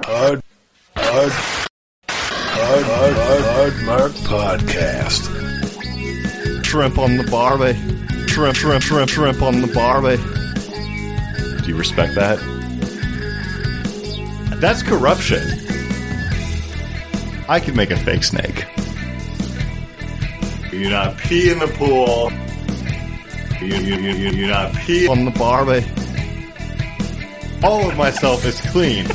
Hard Mark Podcast. Shrimp on the barbie. Shrimp on the barbie. Do you respect that? That's corruption. I could make a fake snake. You not pee in the pool. You not pee on the barbie. All of myself is clean.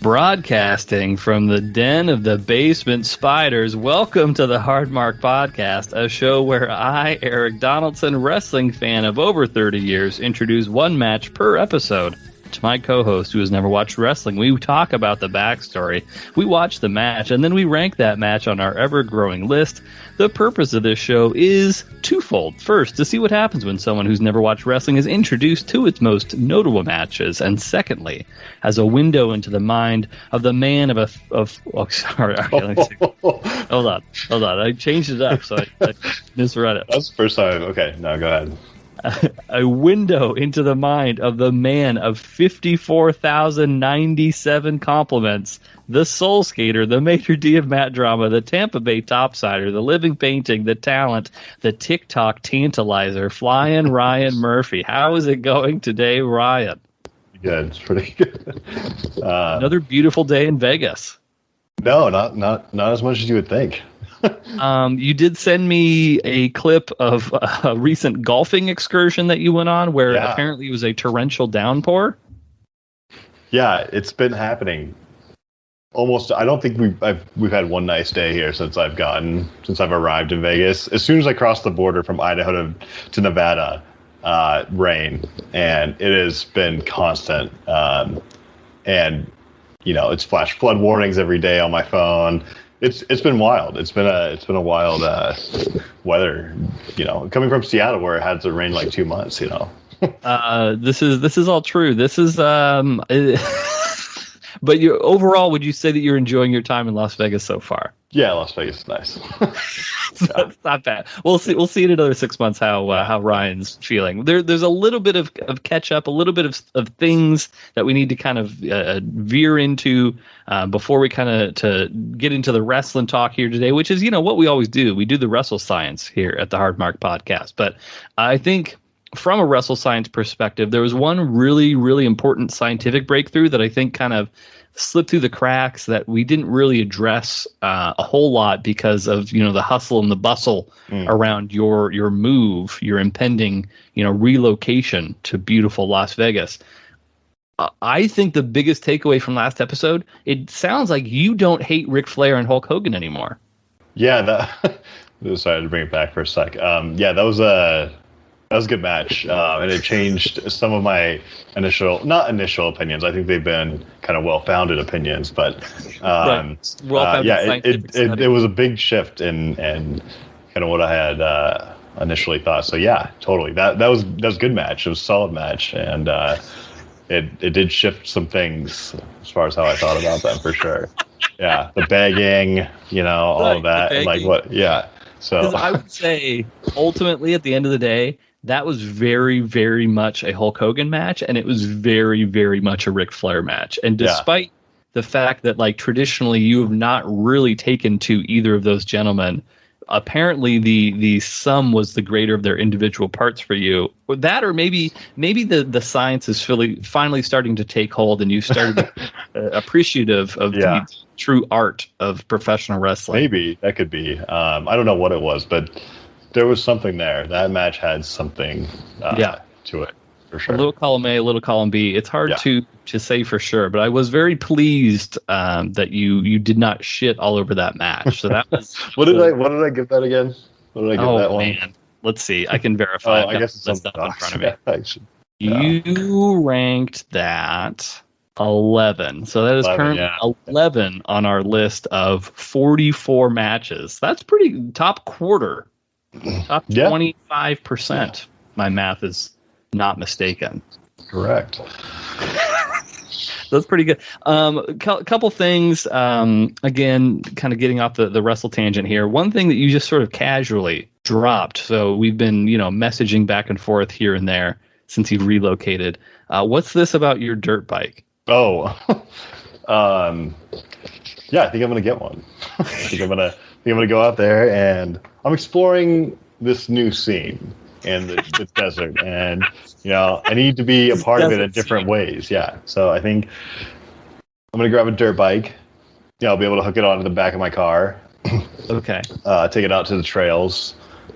Broadcasting from the den of the basement spiders, welcome to the Hard Mark Podcast, a show where I, Erik Donaldson, wrestling fan of over 30 years, introduce one match per episode. To my co-host who has never watched wrestling, we talk about the backstory, we watch the match, and then we rank that match on our ever-growing list. The purpose of this show is twofold. First, to see what happens when someone who's never watched wrestling is introduced to its most notable matches, and secondly, as a window into the mind of the man of sorry, okay, let me see. Hold on, I changed it up, so I misread it. That's the first time. Okay, no, go ahead. A window into the mind of the man of 54,097 compliments, the soul skater, the maitre d' of mat drama, the Tampa Bay topsider, the living painting, the talent, the TikTok tantalizer, flying Ryan Murphy. How is it going today, Ryan? Good, it's pretty good. Another beautiful day in Vegas. No, not as much as you would think. You did send me a clip of a recent golfing excursion that you went on where apparently it was a torrential downpour. Yeah, it's been happening almost. I don't think we've had one nice day here since I've arrived in Vegas. As soon as I crossed the border from Idaho to Nevada, rain, and it has been constant. And you know, it's flash flood warnings every day on my phone. It's been wild. It's been a wild weather. You know, coming from Seattle where it had to rain like 2 months. You know. This is all true. This is but overall, would you say that you're enjoying your time in Las Vegas so far? Yeah, Las Vegas is nice. That's not bad. We'll see in another 6 months how Ryan's feeling. There's a little bit of catch up, a little bit of things that we need to kind of veer into before we kind of to get into the wrestling talk here today, which is, you know, what we always do. We do the wrestle-science here at the Hard Mark Podcast. But I think from a wrestle-science perspective, there was one really, really important scientific breakthrough that I think kind of slipped through the cracks that we didn't really address a whole lot because of, you know, the hustle and the bustle around your move, your impending, you know, relocation to beautiful Las Vegas. I think the biggest takeaway from last episode, it sounds like you don't hate Ric Flair and Hulk Hogan anymore. Yeah, sorry to bring it back for a sec. That was a good match, and it changed some of my not initial opinions. I think they've been kind of well-founded opinions, but it was a big shift in kind of what I had initially thought. So yeah, totally. That was a good match. It was a solid match, and it did shift some things as far as how I thought about them for sure. Yeah, the begging, you know, all of that, and like what? Yeah. So I would say ultimately at the end of the day, that was very, very much a Hulk Hogan match, and it was very, very much a Ric Flair match. And despite the fact that, like, traditionally you have not really taken to either of those gentlemen, apparently the sum was the greater of their individual parts for you. That, or maybe the science is finally starting to take hold, and you started appreciative of the true art of professional wrestling. Maybe that could be. I don't know what it was, but there was something there. That match had something to it, for sure. A little column A, a little column B. It's hard to say for sure, but I was very pleased that you did not shit all over that match. So that was what did I give that again? What did I give that one? Man. Let's see. I can verify. I guess it's up in front of me. Yeah, you ranked that 11. So that is 11, currently 11 on our list of 44 matches. That's pretty top quarter. Top 25%. My math is not mistaken. Correct. That's pretty good. Couple things. Again, kind of getting off the wrestle tangent here. One thing that you just sort of casually dropped. So we've been, messaging back and forth here and there since you've relocated. What's this about your dirt bike? Oh, yeah, I think I'm gonna get one. I think I'm gonna go out there, and I'm exploring this new scene in the desert, and I need to be a part of it in different ways. Yeah, so I think I'm gonna grab a dirt bike. I'll be able to hook it onto the back of my car. Okay. Take it out to the trails,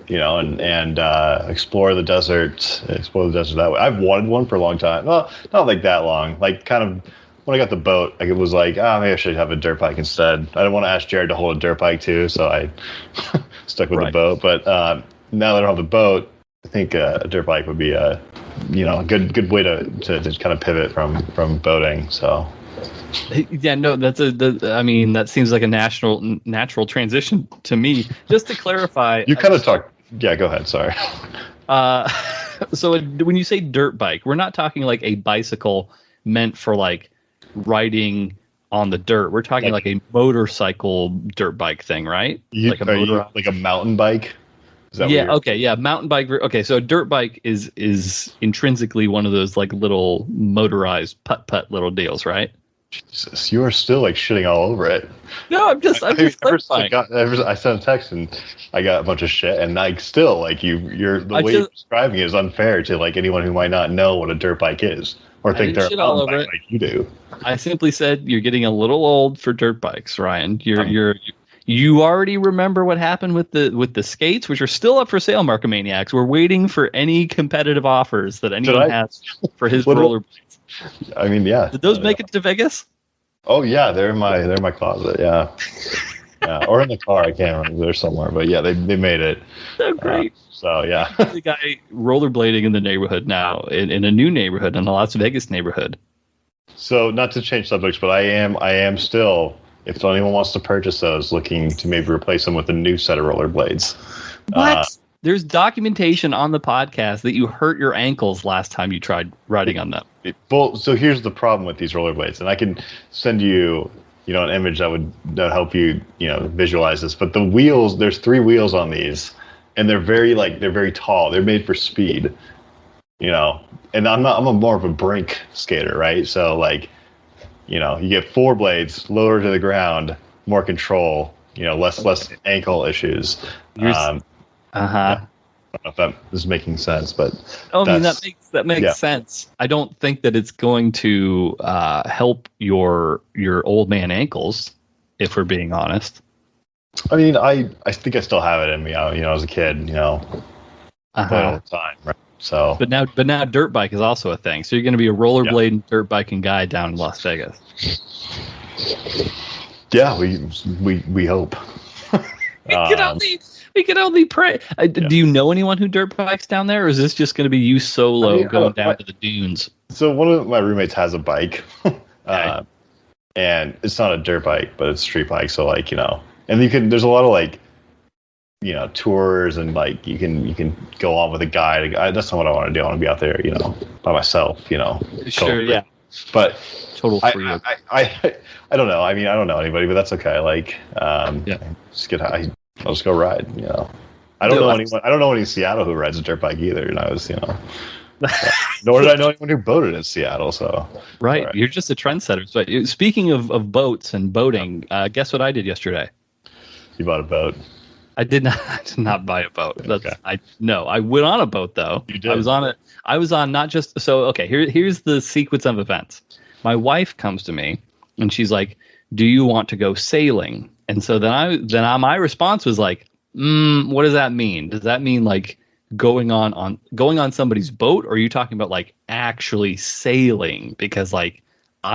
and explore the desert. Explore the desert that way. I've wanted one for a long time. Well, not like that long. Like kind of when I got the boat, it was like, maybe I should have a dirt bike instead. I didn't want to ask Jared to hold a dirt bike too, so I stuck with the boat. But now that I don't have the boat, I think a dirt bike would be a good way to kind of pivot from boating. So. Yeah, no, that seems like a natural transition to me. Just to clarify, you kind of talk. Yeah, go ahead. Sorry. So when you say dirt bike, we're not talking like a bicycle meant for like riding on the dirt. We're talking like a motorcycle dirt bike thing, right? Like a mountain bike. Is that okay, yeah, mountain bike. Okay, so a dirt bike is intrinsically one of those like little motorized putt little deals, right? Jesus, you are still like shitting all over it. No, I'm just clarifying. I sent a text and I got a bunch of shit, and like still like you're you're describing it is unfair to like anyone who might not know what a dirt bike is or think they're a mountain bike like you do. I simply said you're getting a little old for dirt bikes, Ryan. You already remember what happened with the skates, which are still up for sale, Markomaniacs. We're waiting for any competitive offers that anyone has for his rollerblades. I mean, yeah. Did those make it to Vegas? Oh yeah, they're in my closet. Yeah, yeah, or in the car. I can't remember. They're somewhere, but yeah, they made it. So great. So yeah, the guy rollerblading in the neighborhood now, in a new neighborhood, in the Las Vegas neighborhood. So not to change subjects, but I am still, if anyone wants to purchase those, looking to maybe replace them with a new set of rollerblades. What? There's documentation on the podcast that you hurt your ankles last time you tried riding on them. Well, so here's the problem with these rollerblades, and I can send you, an image that would help you, visualize this. But the wheels, there's 3 wheels on these, and they're very tall. They're made for speed, And I'm more of a brink skater, right? So you get 4 blades, lower to the ground, more control, less ankle issues. Yeah. I don't know if that is making sense, but that makes sense. I don't think that it's going to help your old man ankles, if we're being honest. I mean, I think I still have it in me. As a kid, play all the time, right? So, but now dirt bike is also a thing. So you're going to be a rollerblading, dirt biking guy down in Las Vegas. Yeah, we hope. We can only pray. Do you know anyone who dirt bikes down there, or is this just going to be you solo going down to the dunes? So one of my roommates has a bike, and it's not a dirt bike, but it's a street bike. So and there's a lot of tours, and you can go on with a guide. That's not what I want to do. I want to be out there, by myself. Sure, yeah. But total free. I don't know. I mean, I don't know anybody, but that's okay. I'll just go ride, I don't know anyone. I don't know anyone in Seattle who rides a dirt bike either. And I was, nor did I know anyone who boated in Seattle. So right. You're just a trendsetter. So speaking of boats and boating, guess what I did yesterday? You bought a boat. I did not buy a boat. I went on a boat though. You did. I was on not just okay. Here's the sequence of events. My wife comes to me and she's like, "Do you want to go sailing?" And so then my response was like, what does that mean? Does that mean like going on somebody's boat, or are you talking about like actually sailing? Because I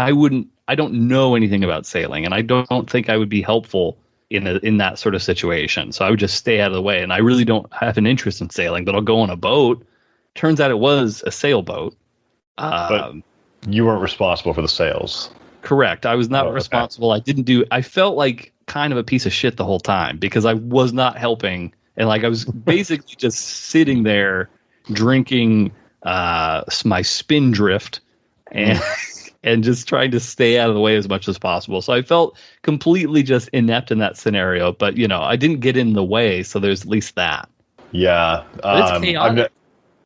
don't know anything about sailing, and I don't think I would be helpful in that sort of situation. So I would just stay out of the way, and I really don't have an interest in sailing, but I'll go on a boat. Turns out it was a sailboat. But you weren't responsible for the sails. Correct. I was not responsible. I felt like kind of a piece of shit the whole time because I was not helping. And I was basically just sitting there drinking my Spindrift and and just trying to stay out of the way as much as possible. So I felt completely just inept in that scenario. But, I didn't get in the way. So there's at least that. Yeah. It's chaotic.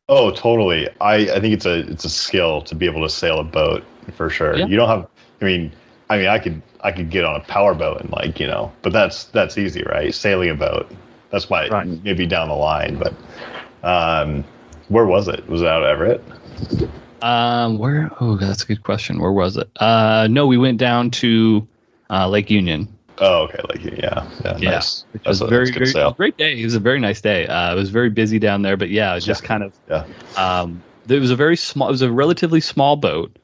Oh, totally. I think it's a skill to be able to sail a boat for sure. Yeah. You don't have. I mean, I could get on a power boat and but that's easy, right? Sailing a boat. That's why Right. maybe down the line, but where was it? Was it out of Everett? Where? Oh, that's a good question. Where was it? No, we went down to Lake Union. Oh, okay. Like yeah, nice. Which was That's very, a good very sail. great day. It was a very nice day. It was very busy down there, but yeah, it was just kind of. Yeah. It was a very small. It was a relatively small boat.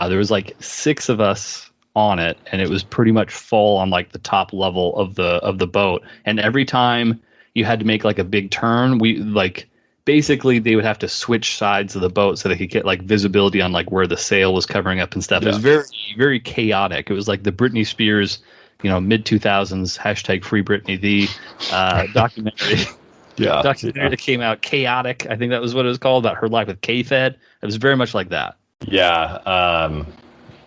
There was like 6 of us on it, and it was pretty much full on like the top level of the boat. And every time you had to make like a big turn, basically they would have to switch sides of the boat so they could get like visibility on like where the sail was covering up and stuff. It was very, very chaotic. It was like the Britney Spears, mid 2000s #Free Britney, the documentary. Documentary that came out, Chaotic. I think that was what it was called, about her life with K-Fed. It was very much like that. Yeah.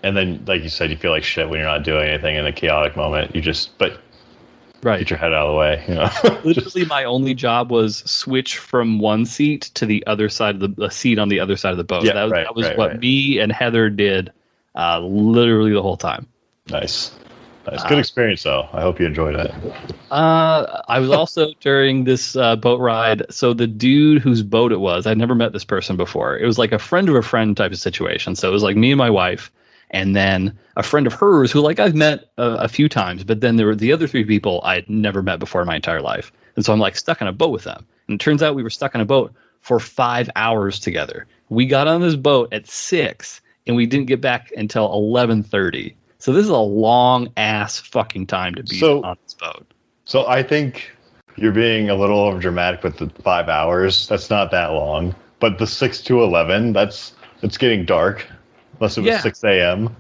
And then, like you said, you feel like shit when you're not doing anything in a chaotic moment. Right. Get your head out of the way. Literally, my only job was switch from one seat to the other side of the seat on the other side of the boat. Yeah, that was what me and Heather did, literally the whole time. Nice. Good experience, though. I hope you enjoyed it. I was also during this boat ride. So the dude whose boat it was, I'd never met this person before. It was like a friend of a friend type of situation. So it was like me and my wife, and then a friend of hers who like I've met a few times, but then there were the other 3 people I had never met before in my entire life. And so I'm like stuck on a boat with them. And it turns out we were stuck on a boat for 5 hours together. We got on this boat at 6 and we didn't get back until 11:30. So this is a long ass fucking time to be on this boat. So I think you're being a little over dramatic with the 5 hours. That's not that long. But the 6 to 11, it's getting dark. Unless it was 6 a.m.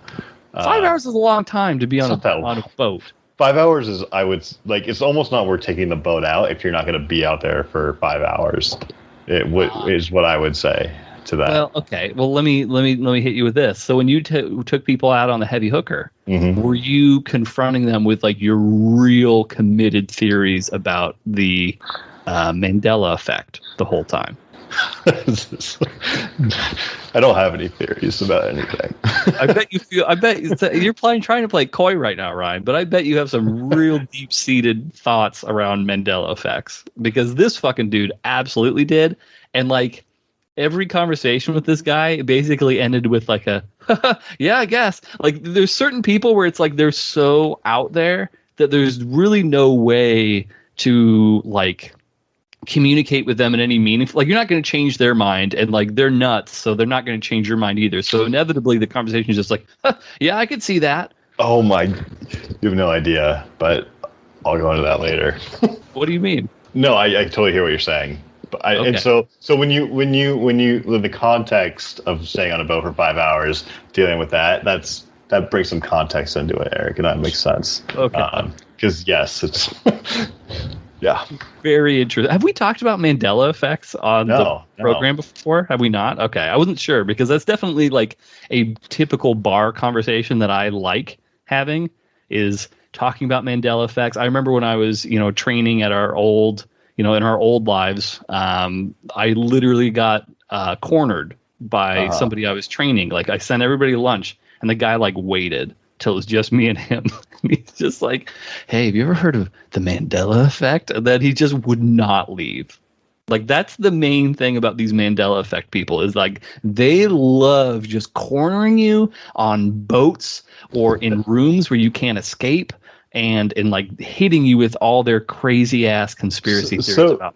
5 hours is a long time to be on a boat. 5 hours is, I would like, it's almost not worth taking the boat out if you're not going to be out there for 5 hours. Is what I would say to that. Well, okay. Well, let me hit you with this. So when you took people out on the heavy hooker, were you confronting them with like your real committed theories about the Mandela effect the whole time? I don't have any theories about anything. I bet you're trying to play coy right now, Ryan, but I bet you have some real deep-seated thoughts around Mandela effects, because this fucking dude absolutely did. And like every conversation with this guy basically ended with like a yeah, I guess. Like there's certain people where it's like they're so out there that there's really no way to like communicate with them in any meaningful, like you're not going to change their mind, and like they're nuts, so they're not going to change your mind either. So inevitably the conversation is just like, yeah, I could see that. Oh my, you have no idea, but I'll go into that later. What do you mean? No, I totally hear what you're saying. But Okay. And so when you in the context of staying on a boat for 5 hours, dealing with that brings some context into it, Eric, and that makes sense. Okay. Because yes, it's yeah. Very interesting. Have we talked about Mandela effects on the program before? Have we not? Okay. I wasn't sure, because that's definitely like a typical bar conversation that I like having, is talking about Mandela effects. I remember when I was, training at our old, in our old lives, I literally got cornered by somebody I was training. Like I sent everybody to lunch, and the guy like waited till it was just me and him. He's just like, hey, have you ever heard of the Mandela effect? And then he just would not leave. Like that's the main thing about these Mandela effect people, is like they love just cornering you on boats or in rooms where you can't escape, and like hitting you with all their crazy ass conspiracy theories about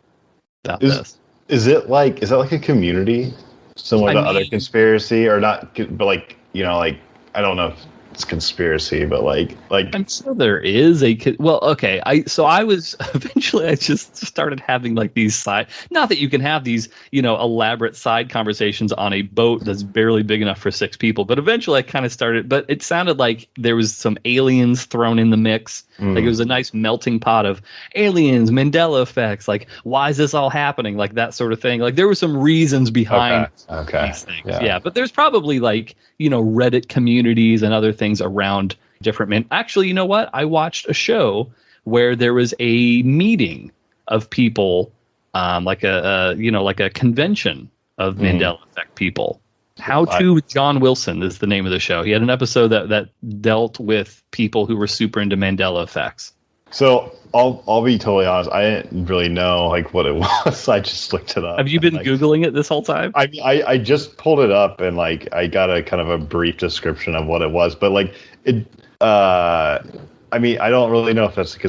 this. Is that like a community similar to other conspiracy, or not? But like, I don't know if it's conspiracy, but like I'm sure there is okay. I was eventually I just started having like these not that you can have these elaborate side conversations on a boat that's barely big enough for 6 people, but eventually I kind of started. But it sounded like there was some aliens thrown in the mix. Like it was a nice melting pot of aliens, Mandela effects. Like, why is this all happening? Like that sort of thing. Like there were some reasons behind these things. Yeah, but there's probably like Reddit communities and other things around different men. Actually, you know what? I watched a show where there was a meeting of people, like a convention of Mandela Effect people. How to with John Wilson is the name of the show. He had an episode that dealt with people who were super into Mandela Effects. So I'll be totally honest. I didn't really know like what it was. I just looked it up. Have you been Googling it this whole time? I just pulled it up and like I got a kind of a brief description of what it was, but like it. I mean, I don't really know if that's a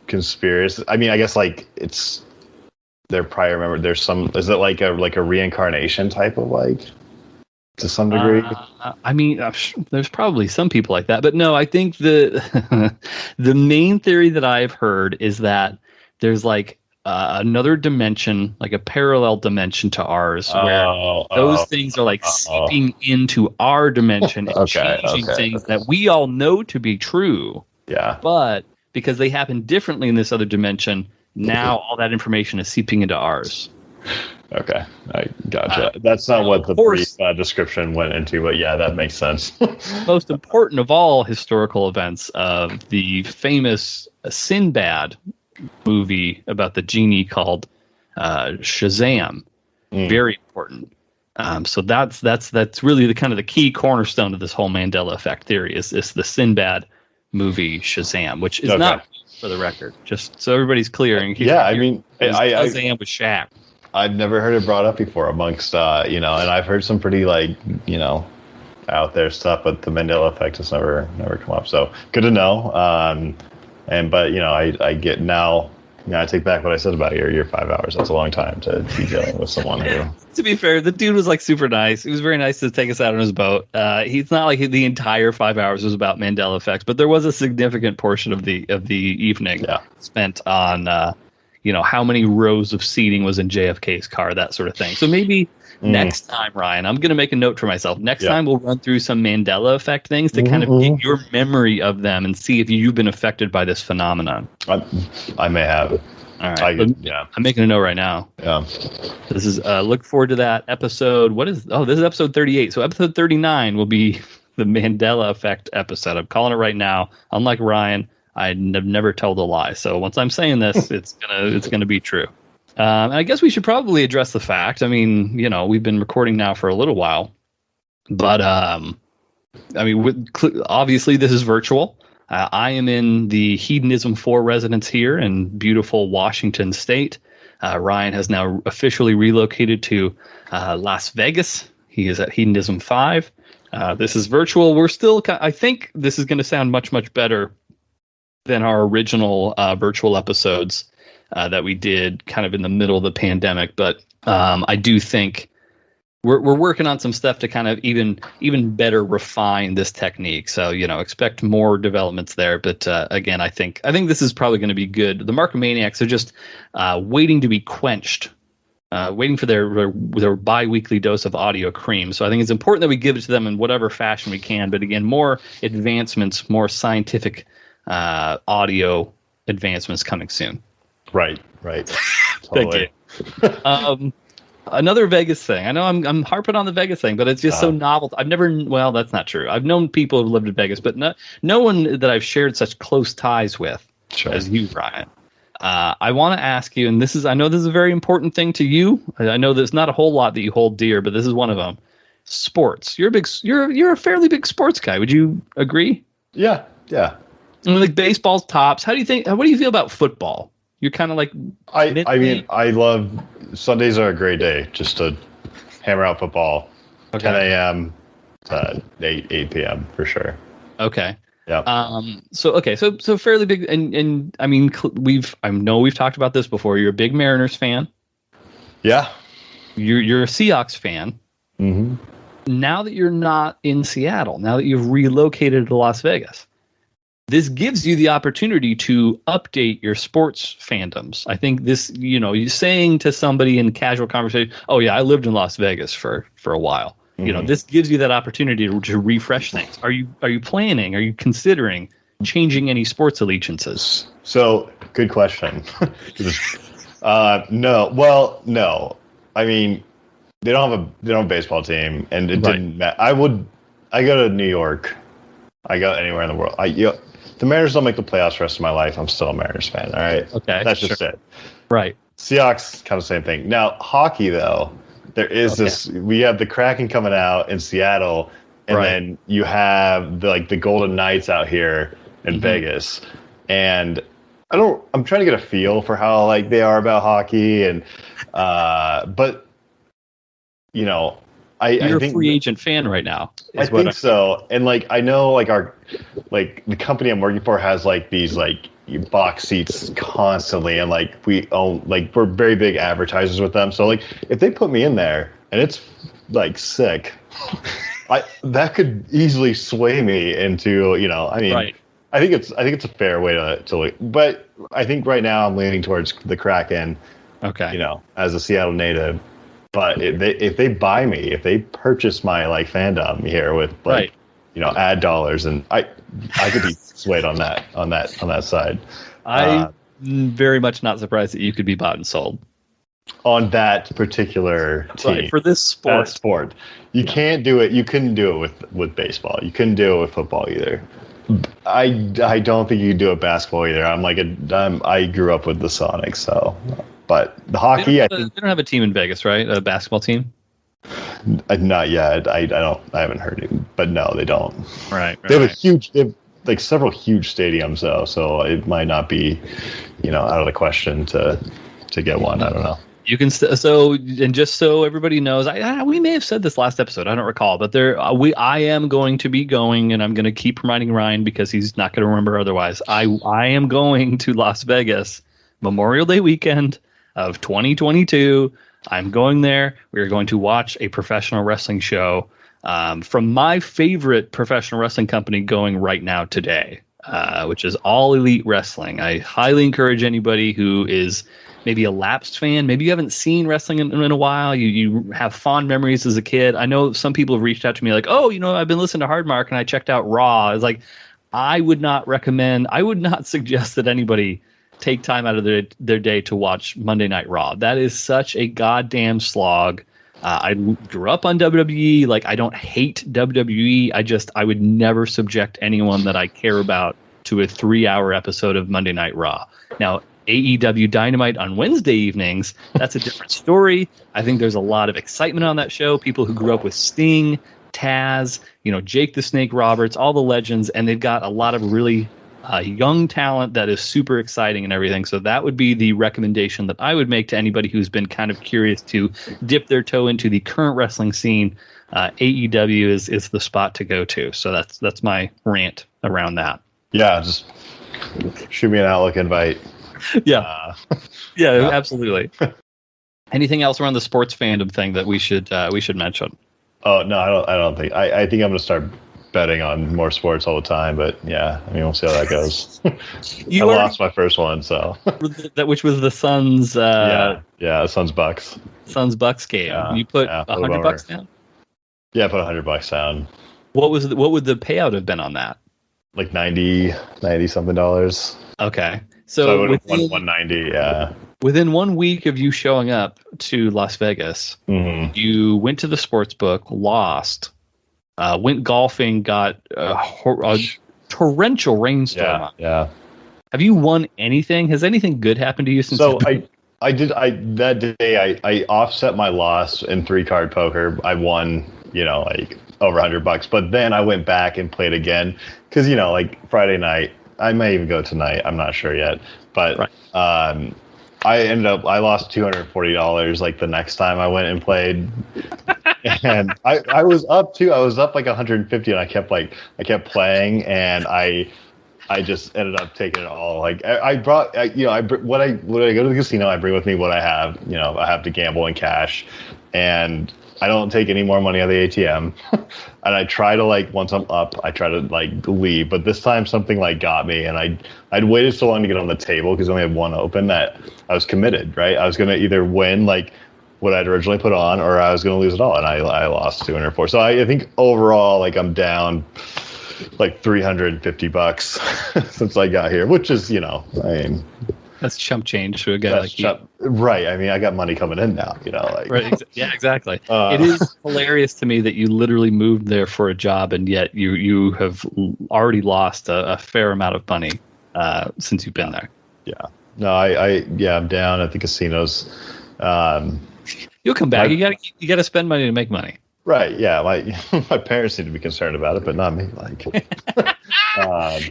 conspiracy. I mean, I guess like it's. They're probably remember. There's some. Is it like a reincarnation type of like? To some degree. I mean, there's probably some people like that, but no, I think the the main theory that I've heard is that there's like another dimension, like a parallel dimension to ours, where those things are like seeping into our dimension and changing things that we all know to be true. Yeah. But because they happen differently in this other dimension, now all that information is seeping into ours. Okay, I gotcha. That's not what the brief description went into, but yeah, that makes sense. Most important of all historical events of the famous Sinbad movie about the genie called Shazam. Very important. So that's really the kind of the key cornerstone of this whole Mandela Effect theory is the Sinbad movie Shazam, which is not, for the record, just so everybody's clear. I mean, Shazam with Shaq. I've never heard it brought up before amongst, and I've heard some pretty out there stuff, but the Mandela Effect has never come up. So good to know. But I get now, I take back what I said about your 5 hours. That's a long time to be dealing with someone who. To be fair, the dude was like super nice. He was very nice to take us out on his boat. He's not like the entire 5 hours was about Mandela Effects, but there was a significant portion of the evening spent on. How many rows of seating was in JFK's car, that sort of thing. So maybe next time, Ryan, I'm going to make a note for myself. Next time we'll run through some Mandela Effect things to kind of get your memory of them and see if you've been affected by this phenomenon. I may have. All right. I'm making a note right now. Yeah. This is look forward to that episode. This is episode 38. So episode 39 will be the Mandela Effect episode. I'm calling it right now. Unlike Ryan, I've never told a lie. So once I'm saying this, it's gonna be true. And I guess we should probably address the fact. I mean, we've been recording now for a little while, but obviously this is virtual. I am in the Hedonism 4 residence here in beautiful Washington State. Ryan has now officially relocated to Las Vegas. He is at Hedonism 5. This is virtual. We're still. I think this is going to sound much, much better than our original virtual episodes that we did kind of in the middle of the pandemic. But I do think we're working on some stuff to kind of even better refine this technique. So, expect more developments there. But again, I think this is probably going to be good. The Markomaniacs are just waiting to be quenched, waiting for their bi-weekly dose of audio cream. So I think it's important that we give it to them in whatever fashion we can. But again, more advancements, more scientific audio advancements coming soon. Right. Totally. Thank you. Another Vegas thing. I know I'm harping on the Vegas thing, but it's just so novel. I've never. Well, that's not true. I've known people who've lived in Vegas, but no one that I've shared such close ties with as you, Brian. I want to ask you, and I know this is a very important thing to you. I know there's not a whole lot that you hold dear, but this is one of them. Sports. You're a fairly big sports guy. Would you agree? Yeah. I mean, like baseball's tops. What do you feel about football? You're kind of like. I mean, I love Sundays are a great day just to hammer out football. Okay. 10 a.m. to 8 p.m. for sure. Okay. Yeah. So fairly big, and I mean, I know we've talked about this before. You're a big Mariners fan. Yeah. You're a Seahawks fan. Mm-hmm. Now that you're not in Seattle, now that you've relocated to Las Vegas, this gives you the opportunity to update your sports fandoms. I think this, you're saying to somebody in casual conversation, "Oh yeah, I lived in Las Vegas for a while." Mm-hmm. This gives you that opportunity to refresh things. Are you planning? Are you considering changing any sports allegiances? So, good question. No. Well, no. I mean, they don't have a baseball team, and it didn't matter. I go to New York. I go anywhere in the world. The Mariners don't make the playoffs the rest of my life. I'm still a Mariners fan. All right. Okay. That's just it. Right. Seahawks, kind of same thing. Now, hockey though, there is this. We have the Kraken coming out in Seattle, and then you have the Golden Knights out here in Vegas, and I'm trying to get a feel for how like they are about hockey, and but you're a think free agent fan right now. I think so, and like I know like the company I'm working for has like these like box seats constantly, and like we're very big advertisers with them. So like if they put me in there and it's like sick, that could easily sway me into I think it's a fair way to look, but I think right now I'm leaning towards the Kraken. Okay. As a Seattle native, but if they buy me, if they purchase my like fandom here with like ad dollars, and I could be swayed on that side. I'm very much not surprised that you could be bought and sold on that particular team for this sport. That sport. You can't do it. You couldn't do it with baseball. You couldn't do it with football either. I don't think you can do it with basketball either. I grew up with the Sonics, so. But the hockey, they don't have a team in Vegas, right? A basketball team? Not yet. I haven't heard it, but no, they don't. Right. They have like several huge stadiums though, so it might not be, out of the question to get one. I don't know. You can and just so everybody knows, we may have said this last episode. I don't recall, but I am going to be going, and I'm going to keep reminding Ryan because he's not going to remember otherwise. I am going to Las Vegas Memorial Day weekend of 2022. I'm going there. We're going to watch a professional wrestling show from my favorite professional wrestling company going right now today, which is All Elite Wrestling. I highly encourage anybody who is maybe a lapsed fan. Maybe you haven't seen wrestling in a while. You have fond memories as a kid. I know some people have reached out to me like, I've been listening to Hardmark and I checked out Raw. It's like, I would not suggest that anybody take time out of their day to watch Monday Night Raw. That is such a goddamn slog. I grew up on WWE. Like, I don't hate WWE. I would never subject anyone that I care about to a 3-hour episode of Monday Night Raw. Now, AEW Dynamite on Wednesday evenings, that's a different story. I think there's a lot of excitement on that show. People who grew up with Sting, Taz, Jake the Snake Roberts, all the legends, and they've got a lot of really young talent that is super exciting and everything. So that would be the recommendation that I would make to anybody who's been kind of curious to dip their toe into the current wrestling scene. AEW is the spot to go to. So that's my rant around that. Yeah, just shoot me an Outlook invite. Yeah, absolutely. Anything else around the sports fandom thing that we should mention? Oh no, I don't think. I think I'm going to start betting on more sports all the time, but yeah, we'll see how that goes. I lost my first one, so which was the Suns. Suns Bucks. Suns Bucks game. Yeah, you put $100 down. Yeah, I put $100 down. What would the payout have been on that? Like 90 something dollars. Okay, so I would have won 190. Yeah. Within 1 week of you showing up to Las Vegas, you went to the sports book, lost. Went golfing, got a torrential rainstorm. Yeah. Have you won anything? Has anything good happened to you since? So I did. That day I offset my loss in 3-card poker. I won, like over $100. But then I went back and played again because like Friday night. I may even go tonight. I'm not sure yet. But I lost $240 like the next time I went and played. And I was up too. I was up like 150, and I kept playing, and I just ended up taking it all. Like when I go to the casino, I bring with me what I have. I have to gamble in cash, and I don't take any more money out of the ATM. And I try to once I'm up, I try to leave. But this time something got me, and I'd waited so long to get on the table because I only had one open that I was committed. Right, I was gonna either win what I'd originally put on, or I was going to lose it all, and I lost $204. So I think overall, I'm down $350 since I got here, which is, that's chump change to a guy like you. Right. I got money coming in now, Right. Yeah, exactly. It is hilarious to me that you literally moved there for a job, and yet you have already lost a fair amount of money since you've been there. Yeah. No, I'm down at the casinos. You'll come back. You got to spend money to make money. Right. Yeah. My parents need to be concerned about it, but not me.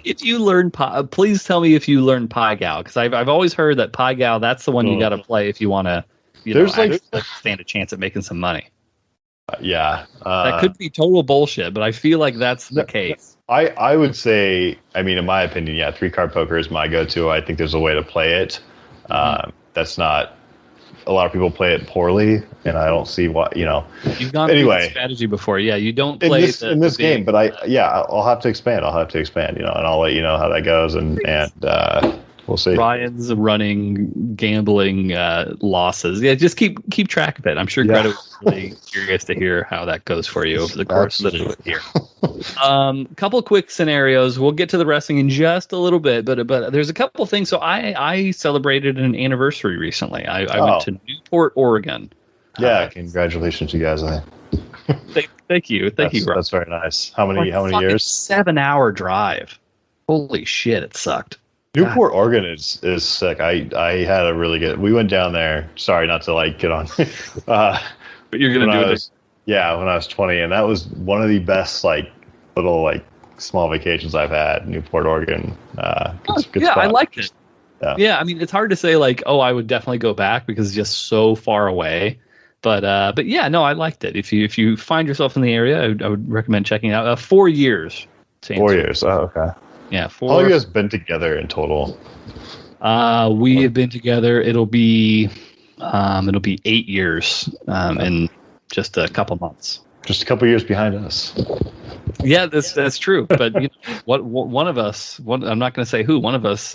If you learn please tell me if you learn Pai Gow, because I've always heard that Pai Gow, that's the one you got to play if you want to stand a chance at making some money. Yeah. That could be total bullshit, but I feel like that's the case. I would say, I mean, in my opinion, yeah, 3-card poker is my go-to. I think there's a way to play it. That's not. A lot of people play it poorly, and I don't see why. You've gone through the strategy before. Yeah, you don't play in this game, but I'll have to expand. And I'll let you know how that goes, and we'll see. Ryan's running gambling losses. Yeah, just keep track of it. I'm sure Greta was really curious to hear how that goes for you over the course of the year. Couple of quick scenarios. We'll get to the wrestling in just a little bit, but there's a couple of things. So I celebrated an anniversary recently. I went to Newport, Oregon. Yeah, congratulations, you guys. Thank you, Ryan. That's very nice. How many years? 7-hour drive. Holy shit, it sucked. Newport, Oregon is sick. I had a really good. We went down there. Sorry, not to get on. But you're gonna do it. Yeah, when I was 20, and that was one of the best little small vacations I've had. Newport, Oregon. Good spot. I liked it. Yeah, I mean, it's hard to say I would definitely go back because it's just so far away. But yeah, no, I liked it. If you find yourself in the area, I would recommend checking it out. 4 years. 4 years. Oh, okay. Yeah, 4. How long have you guys been together in total? We have been together. It'll be 8 years in just a couple months. Just a couple years behind us. Yeah, that's true. But one of us, I'm not going to say who. One of us,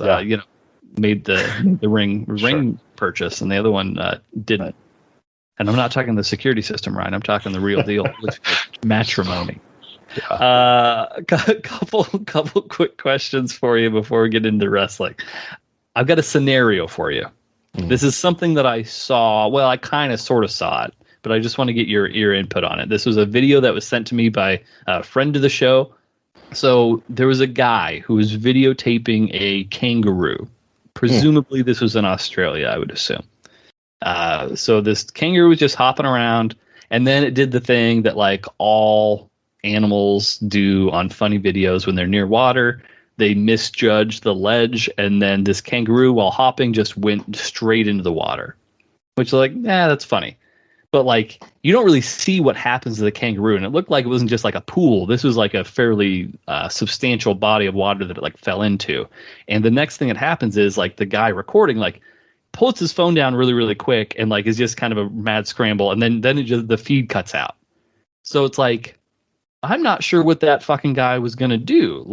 made the ring purchase, and the other one didn't. And I'm not talking the security system, Ryan. I'm talking the real deal, matrimony. Couple quick questions for you before we get into wrestling. I've got a scenario for you. This is something that I saw. Well, I kind of sort of saw it, but I just want to get your input on it. This was a video that was sent to me by a friend of the show. So there was a guy who was videotaping a kangaroo. Presumably this was in Australia, I would assume. So this kangaroo was just hopping around, and then it did the thing that all animals do on funny videos when they're near water. They misjudged the ledge, and then this kangaroo, while hopping, just went straight into the water. Which, that's funny. But, you don't really see what happens to the kangaroo, and it looked like it wasn't just a pool. This was a fairly substantial body of water that it fell into. And the next thing that happens is, the guy recording, pulls his phone down really, really quick, and, is just kind of a mad scramble, and then the feed cuts out. So it's I'm not sure what that fucking guy was going to do.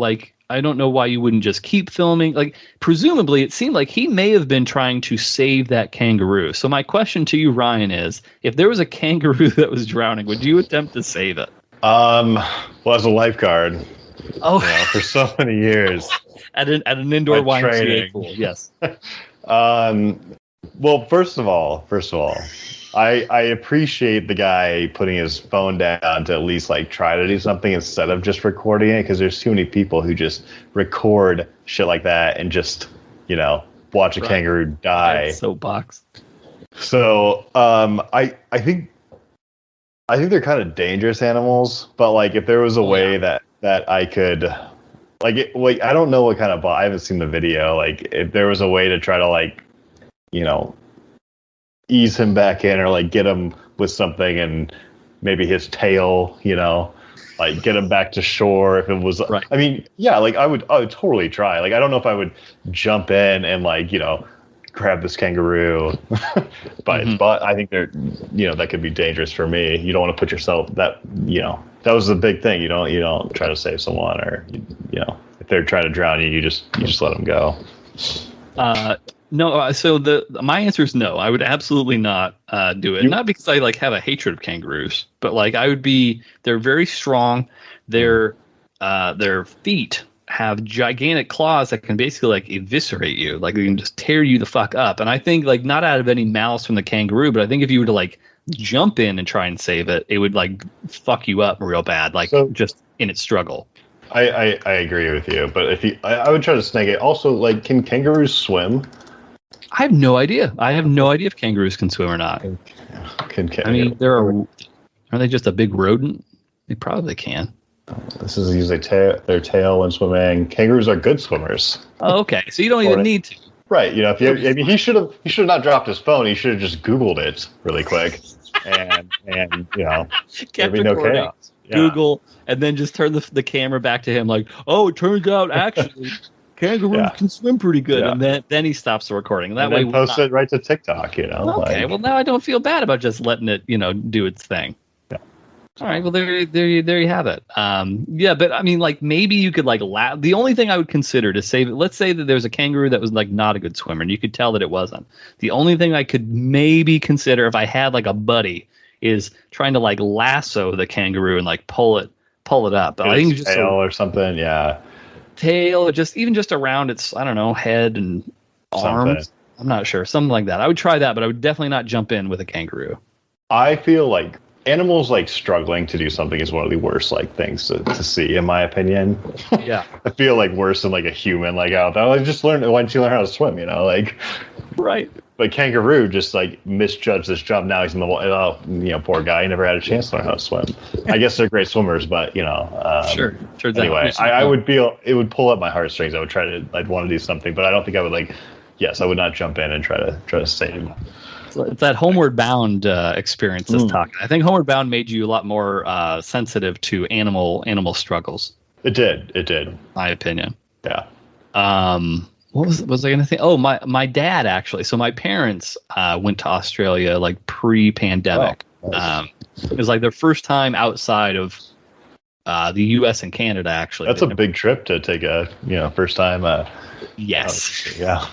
I don't know why you wouldn't just keep filming. Presumably, it seemed like he may have been trying to save that kangaroo. So my question to you, Ryan, is if there was a kangaroo that was drowning, would you attempt to save it? Well, as a lifeguard, for so many years. at an indoor YMCA pool, yes. Well, first of all, I appreciate the guy putting his phone down to at least try to do something instead of just recording it, because there's too many people who just record shit like that and just watch a kangaroo die. Soapbox. So I think they're kind of dangerous animals, but if there was a way that I could I don't know what kind of I haven't seen the video. If there was a way to try to ease him back in, or get him with something, and maybe his tail, get him back to shore if it was right. I mean, yeah, I would totally try. I don't know if I would jump in and grab this kangaroo by its butt. I think they're that could be dangerous for me. You don't want to put yourself that was the big thing. You don't try to save someone, or if they're trying to drown you, you just let them go. No, so my answer is no. I would absolutely not do it. Not because I have a hatred of kangaroos, but I would be. They're very strong. Their feet have gigantic claws that can basically eviscerate you. They can just tear you the fuck up. And I think not out of any malice from the kangaroo, but I think if you were to jump in and try and save it, it would fuck you up real bad. Just in its struggle. I agree with you, but I would try to snag it. Also, can kangaroos swim? I have no idea. I have no idea if kangaroos can swim or not. I mean, are they just a big rodent? They probably can. This is usually their tail when swimming. Kangaroos are good swimmers. Oh, okay. So you don't even need to. Right. You know, he should have not dropped his phone. He should have just Googled it really quick, and you know, there'd be no chaos. Yeah. Google, and then just turn the camera back to him, like, oh, it turns out actually kangaroos can swim pretty good, and then he stops the recording. And that way, post it right to TikTok. You know. Okay. Well, now I don't feel bad about just letting it, do its thing. All right, well, there you have it. Yeah, but I mean, like, maybe you could, like, the only thing I would consider to save it, let's say that there's a kangaroo that was, like, not a good swimmer, and you could tell that it wasn't. The only thing I could maybe consider if I had, like, a buddy is trying to, like, lasso the kangaroo and, like, pull it up. I think just tail or something, tail, or even just around its, I don't know, head and arms. I'm not sure, something like that. I would try that, but I would definitely not jump in with a kangaroo. I feel like animals like struggling to do something is one of the worst like things to see, in my opinion. Yeah. I feel like worse than like a human. Like, oh, I just learned. Why didn't you learn how to swim? You know, like. Right. But kangaroo just like misjudged this jump. Now he's in the water. Oh, poor guy. He never had a chance to learn how to swim. I guess they're great swimmers, but sure. Anyway, I would feel it would pull up my heartstrings. I'd want to do something, but I don't think I would like. Yes, I would not jump in and try to save. It's that Homeward Bound experience that's talking. I think Homeward Bound made you a lot more sensitive to animal struggles. It did. My opinion. Yeah. What was I going to think? Oh, my dad actually. So my parents went to Australia like pre-pandemic. Oh, nice. It was like their first time outside of the U.S. and Canada. Actually, that's a big trip to take a first time. Yes. Yeah.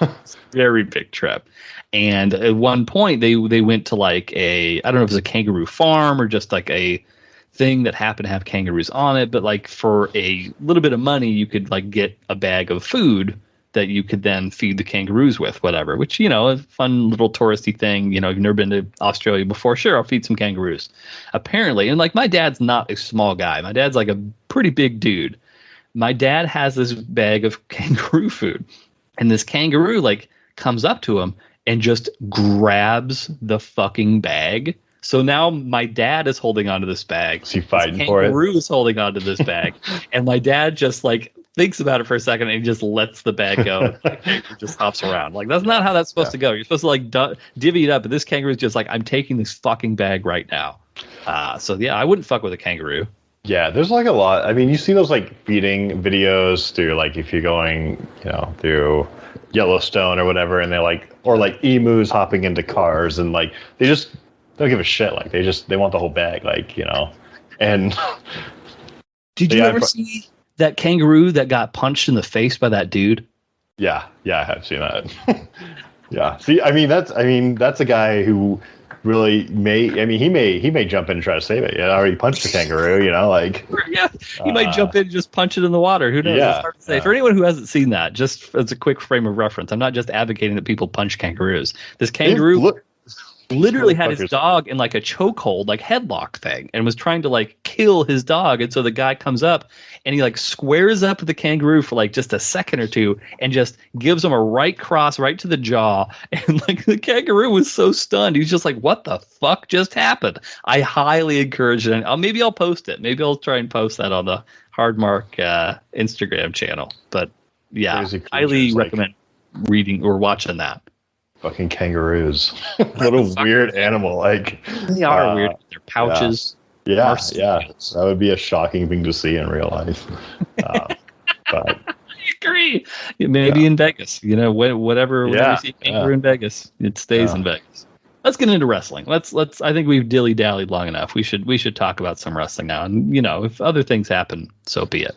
Very big trip. And at one point, they went to like I don't know if it was a kangaroo farm or just like a thing that happened to have kangaroos on it. But like for a little bit of money, you could like get a bag of food that you could then feed the kangaroos with, whatever, which, a fun little touristy thing. You've never been to Australia before. Sure, I'll feed some kangaroos. Apparently, and like my dad's not a small guy. My dad's like a pretty big dude. My dad has this bag of kangaroo food, and this kangaroo like comes up to him and just grabs the fucking bag. So now my dad is holding onto this bag. Is he fighting for it? Kangaroo is holding onto this bag. And my dad just like thinks about it for a second and he just lets the bag go. He just hops around. Like, that's not how that's supposed to go. You're supposed to like divvy it up. But this kangaroo is just like, I'm taking this fucking bag right now. So yeah, I wouldn't fuck with a kangaroo. Yeah, there's like a lot. I mean, you see those like feeding videos through like if you're going, through Yellowstone or whatever, and they're like, or like emus hopping into cars, and like they just don't give a shit. Like they want the whole bag, like, and did you ever see that kangaroo that got punched in the face by that dude? Yeah, I have seen that. Yeah, see, I mean that's a guy who really he may jump in and try to save it. Yeah, already punched the kangaroo, like. Yeah, he might jump in and just punch it in the water. Who knows? Yeah, it's hard to say. For anyone who hasn't seen that, just as a quick frame of reference, I'm not just advocating that people punch kangaroos. This kangaroo literally had his dog in like a chokehold, like headlock thing, and was trying to like kill his dog. And so the guy comes up and he like squares up the kangaroo for like just a second or two and just gives him a right cross right to the jaw. And like the kangaroo was so stunned. He was just like, what the fuck just happened? I highly encourage it. Maybe I'll post it. Maybe I'll try and post that on the Hardmark Instagram channel. But yeah, highly recommend reading or watching that. Fucking kangaroos. What a weird animal. Like, they are weird. Their pouches. Yeah. That would be a shocking thing to see in real life. But I agree. Maybe in Vegas. Whatever you see kangaroo in Vegas, it stays in Vegas. Let's get into wrestling. Let's I think we've dilly-dallied long enough. We should talk about some wrestling now. And if other things happen, so be it.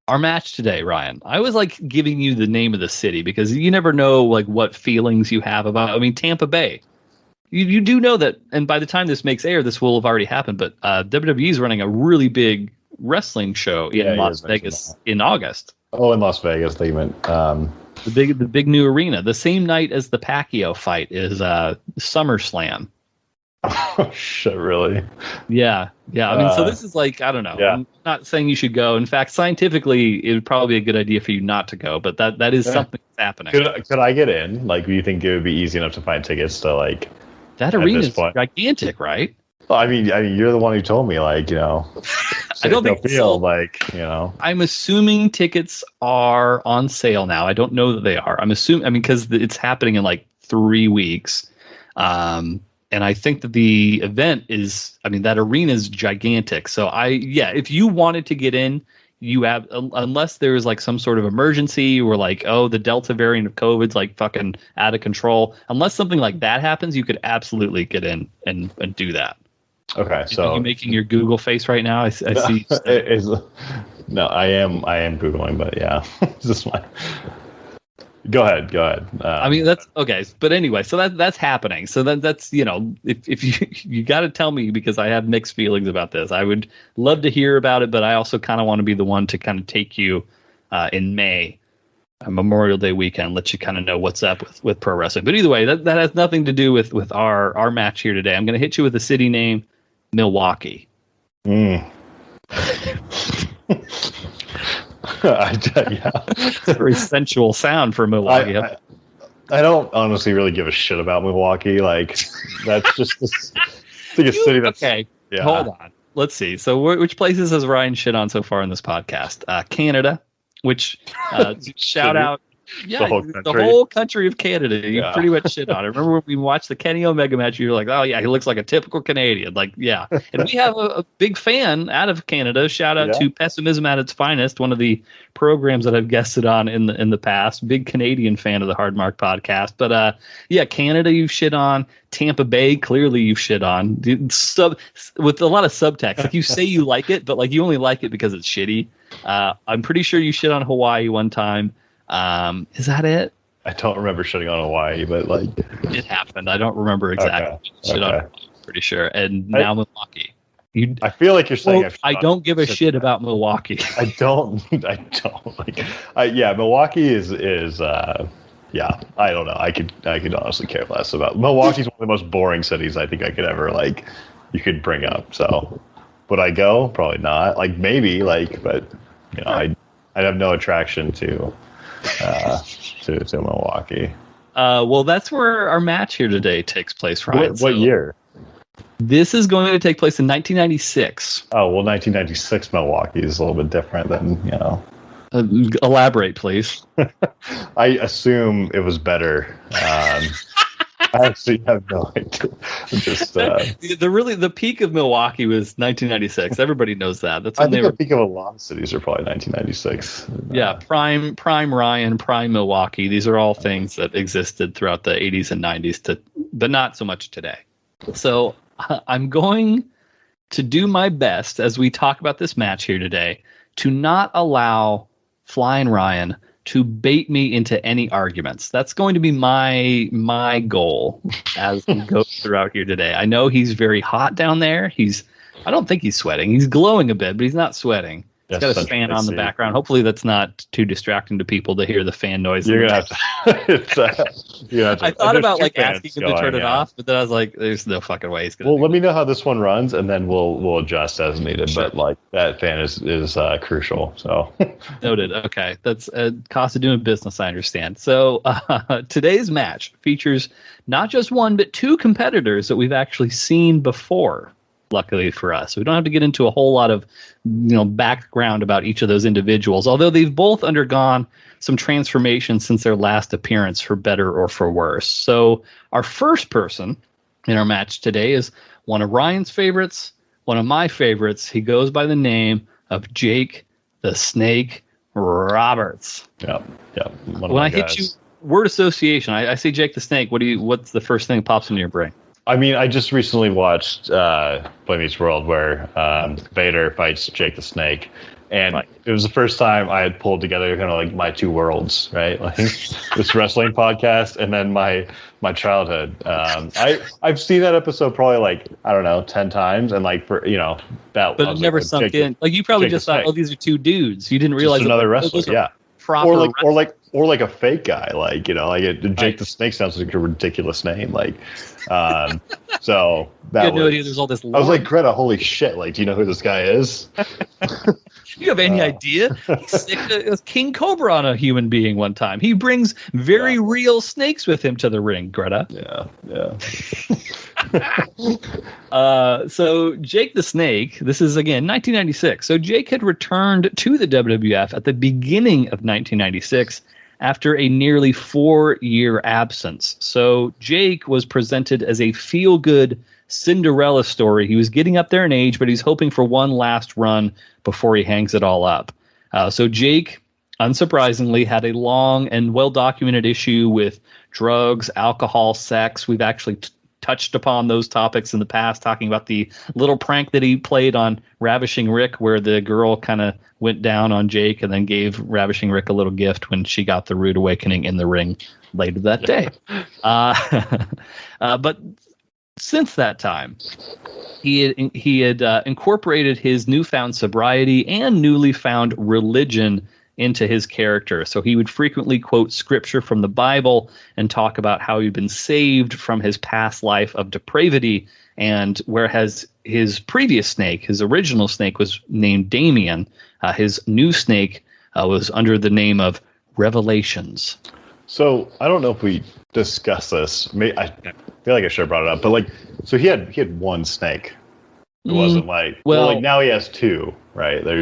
Our match today, Ryan, I was like giving you the name of the city because you never know like what feelings you have about, Tampa Bay. You do know that, and by the time this makes air, this will have already happened, but WWE is running a really big wrestling show in Las Vegas in August. Oh, in Las Vegas, they meant the big new arena. The same night as the Pacquiao fight is SummerSlam. Oh, shit, really? Yeah. So this is like, I don't know. Yeah. I'm not saying you should go. In fact, scientifically, it would probably be a good idea for you not to go. But that is something that's happening. Could I get in? Like, do you think it would be easy enough to find tickets to like? That arena is gigantic, right? Well, I mean, you're the one who told me, like, you know. I don't think feel like, you know. I'm assuming tickets are on sale now. I don't know that they are. Because it's happening in like 3 weeks. And I think that the event that arena is gigantic. So if you wanted to get in, you have, unless there's like some sort of emergency or like, oh, the Delta variant of COVID's like fucking out of control. Unless something like that happens, you could absolutely get in and do that. Okay, so are you making your Google face right now? I see. No, I am Googling, but yeah, this one. Go ahead. That's okay, but anyway, so that's happening. So that's if you got to tell me, because I have mixed feelings about this. I would love to hear about it, but I also kind of want to be the one to kind of take you in May, Memorial Day weekend, let you kind of know what's up with pro wrestling. But either way, that has nothing to do with our match here today. I'm going to hit you with a city name, Milwaukee. Yeah. It's a very sensual sound for Milwaukee. I don't honestly really give a shit about Milwaukee. Like, that's just like a city that's okay. Yeah. Hold on. Let's see. So, which places has Ryan shit on so far in this podcast? Canada, which shout out. Yeah, the whole country of Canada. You pretty much shit on it. Remember when we watched the Kenny Omega match, you were like, oh, yeah, he looks like a typical Canadian. Like, yeah. And we have a big fan out of Canada. Shout out to Pessimism at its Finest, one of the programs that I've guested on in the past. Big Canadian fan of the Hard Mark podcast. But, Canada you've shit on. Tampa Bay, clearly you've shit on. With a lot of subtext. Like, you say you like it, but like you only like it because it's shitty. I'm pretty sure you shit on Hawaii one time. Is that it? I don't remember shitting on Hawaii, but like it happened. I don't remember exactly. On Hawaii, pretty sure. And now Milwaukee. I feel like you're saying I don't give a shit about Milwaukee. I don't like. Milwaukee is I don't know. I could honestly care less about Milwaukee's one of the most boring cities I think I could ever like. You could bring up. So would I go? Probably not. Like maybe like, but you know, I have no attraction to Milwaukee. Well, that's where our match here today takes place, Ryan. What year? This is going to take place in 1996. Oh, well, 1996 Milwaukee is a little bit different than, you know. Elaborate, please. I assume it was better. I actually have no idea. Just the peak of Milwaukee was 1996. Everybody knows that. That's when I think the peak of a lot of cities are probably 1996. Yeah, prime Ryan, prime Milwaukee. These are all things that existed throughout the 80s and 90s, but not so much today. So I'm going to do my best as we talk about this match here today to not allow Flying Ryan to bait me into any arguments. That's going to be my goal as we go throughout here today. I know he's very hot down there. I don't think he's sweating. He's glowing a bit, but he's not sweating. He's got a fan on the background. Hopefully that's not too distracting to people to hear the fan noise. You're gonna have to. I thought about like asking him to turn it off, but then I was like, "There's no fucking way he's gonna." Well, let me know how this one runs, and then we'll adjust as needed. Sure. But like that fan is crucial. So noted. Okay, that's a cost of doing business. I understand. So today's match features not just one but two competitors that we've actually seen before. Luckily for us, we don't have to get into a whole lot of background about each of those individuals, although they've both undergone some transformation since their last appearance, for better or for worse. So our first person in our match today is one of Ryan's favorites, one of my favorites. He goes by the name of Jake the Snake Roberts. Yep. When I hit you, word association, I say Jake the Snake. What's the first thing that pops into your brain? I mean, I just recently watched Boy Meets World, where Vader fights Jake the Snake, and it was the first time I had pulled together kind of like my two worlds, right? Like this wrestling podcast and then my childhood. I've seen that episode probably like, I don't know, 10 times, and like for that. But it never sunk in. Like you probably just thought, oh, these are two dudes. You didn't realize just another wrestler, yeah. Or or like a fake guy, like Jake the Snake sounds like a ridiculous name, like. So that you had no idea there's all this lore. I was like, Greta, holy shit! Like, do you know who this guy is? You have any idea? He sicked a king cobra on a human being one time. He brings very real snakes with him to the ring, Greta. Yeah. So Jake the Snake, this is again 1996. So Jake had returned to the WWF at the beginning of 1996 after a nearly 4-year absence. So Jake was presented as a feel-good Cinderella story. He was getting up there in age, but he's hoping for one last run before he hangs it all up. So Jake, unsurprisingly, had a long and well-documented issue with drugs, alcohol, sex. We've actually touched upon those topics in the past, talking about the little prank that he played on Ravishing Rick, where the girl kind of went down on Jake and then gave Ravishing Rick a little gift when she got the rude awakening in the ring later that day. But since that time, he had incorporated his newfound sobriety and newly found religion into his character. So he would frequently quote scripture from the Bible and talk about how he'd been saved from his past life of depravity. And whereas his previous snake, his original snake, was named Damien, his new snake was under the name of Revelations. So I don't know if we discussed this. I feel like I should have brought it up, but so he had one snake. It wasn't like now he has two, right? Are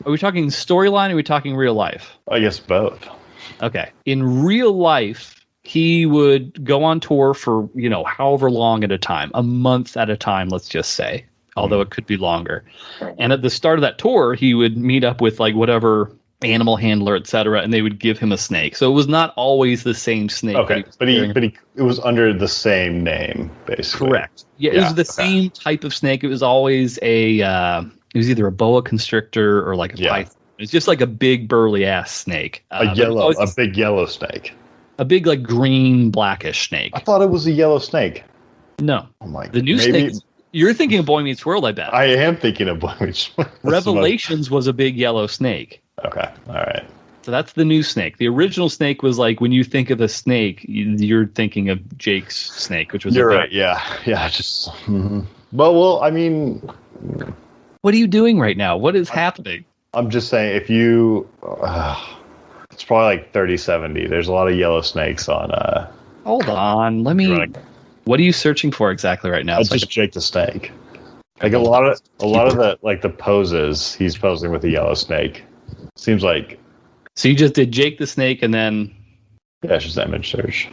we talking storyline or are we talking real life? I guess both. Okay. In real life, he would go on tour for, however long at a time, a month at a time, let's just say, although it could be longer. And at the start of that tour, he would meet up with whatever animal handler, etc., and they would give him a snake. So it was not always the same snake. Okay, but it was under the same name, basically. Correct. Yeah, it was the same type of snake. It was always it was either a boa constrictor or like a python. It's just like a big burly ass snake. A big yellow snake. A big green blackish snake. I thought it was a yellow snake. No. Oh my! The new snake. You're thinking of Boy Meets World, I bet. I am thinking of Boy Meets World. Revelations was a big yellow snake. Okay, all right. So that's the new snake. The original snake was when you think of a snake, you're thinking of Jake's snake, which was. You're right. Yeah. Just. Mm-hmm. Well. I mean. What are you doing right now? What is happening? I'm just saying, if you, it's probably 30-70. There's a lot of yellow snakes on. Hold on, let me. What are you searching for exactly right now? It's just Jake the Snake. A lot of the poses, he's posing with a yellow snake. Seems like. So you just did Jake the Snake and then. Yeah, it's just image search.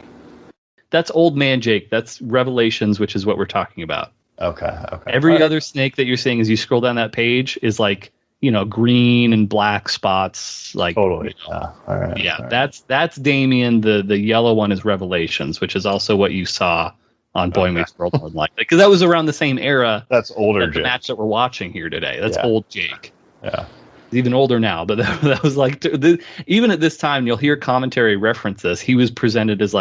That's Old Man Jake. That's Revelations, which is what we're talking about. Okay. Every other snake that you're seeing as you scroll down that page is green and black spots. Totally. Yeah. All right. Yeah. All right. That's Damien. The yellow one is Revelations, which is also what you saw on Boy Meets World, because that was around the same era. That's older. The match that we're watching here today. That's old Jake. Yeah. He's even older now, but that was even at this time, you'll hear commentary reference this. He was presented as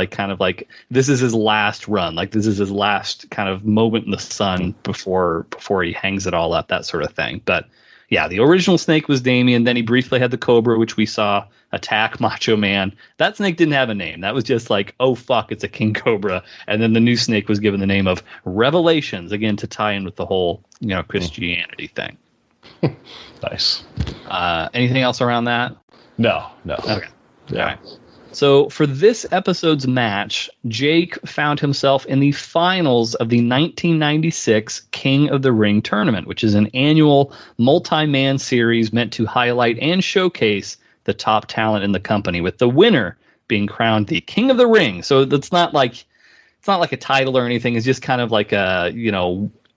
this is his last run, this is his last kind of moment in the sun before he hangs it all up, that sort of thing. But yeah, the original snake was Damien. Then he briefly had the Cobra, which we saw attack Macho Man. That snake didn't have a name. That was just oh fuck, it's a King Cobra. And then the new snake was given the name of Revelations, again to tie in with the whole Christianity thing. Nice. Anything else around that? No. Okay. Yeah. All right. So for this episode's match, Jake found himself in the finals of the 1996 King of the Ring tournament, which is an annual multi-man series meant to highlight and showcase the top talent in the company, with the winner being crowned the King of the Ring. So it's not like a title or anything. It's just kind of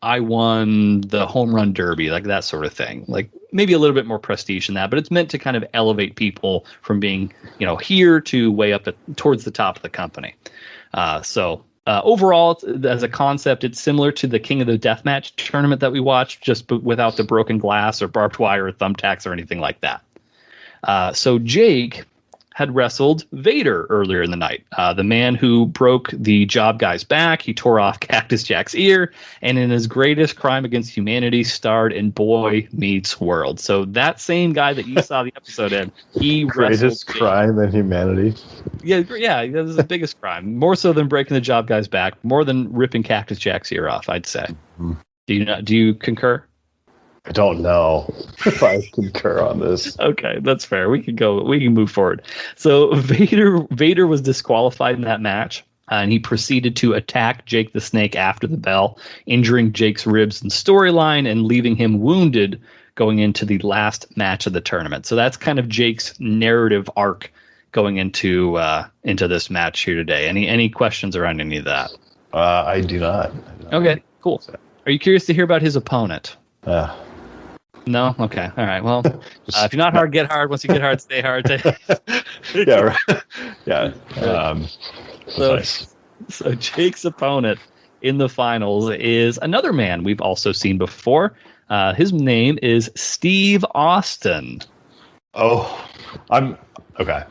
I won the home run derby, that sort of thing. Maybe a little bit more prestige than that, but it's meant to kind of elevate people from being, here to way up towards the top of the company. Overall, as a concept, it's similar to the King of the Deathmatch tournament that we watched, just without the broken glass or barbed wire or thumbtacks or anything like that. So Jake had wrestled Vader earlier in the night. The man who broke the job guy's back, he tore off Cactus Jack's ear, and in his greatest crime against humanity, starred in Boy Meets World. So that same guy that you saw the episode in, he Greatest crime in humanity. Yeah, that was the biggest crime. More so than breaking the job guy's back, more than ripping Cactus Jack's ear off, I'd say. Mm-hmm. Do you concur? I don't know if I concur on this. Okay, that's fair. We can move forward. So Vader was disqualified in that match, and he proceeded to attack Jake the Snake after the bell, injuring Jake's ribs and storyline and leaving him wounded going into the last match of the tournament. So that's kind of Jake's narrative arc going into this match here today. Any questions around any of that? I do not. Okay, cool. Are you curious to hear about his opponent? No? Okay. All right. Well, if you're not hard, get hard. Once you get hard, stay hard. Yeah. Right. Yeah. So Jake's opponent in the finals is another man we've also seen before. His name is Steve Austin. Oh, I'm okay.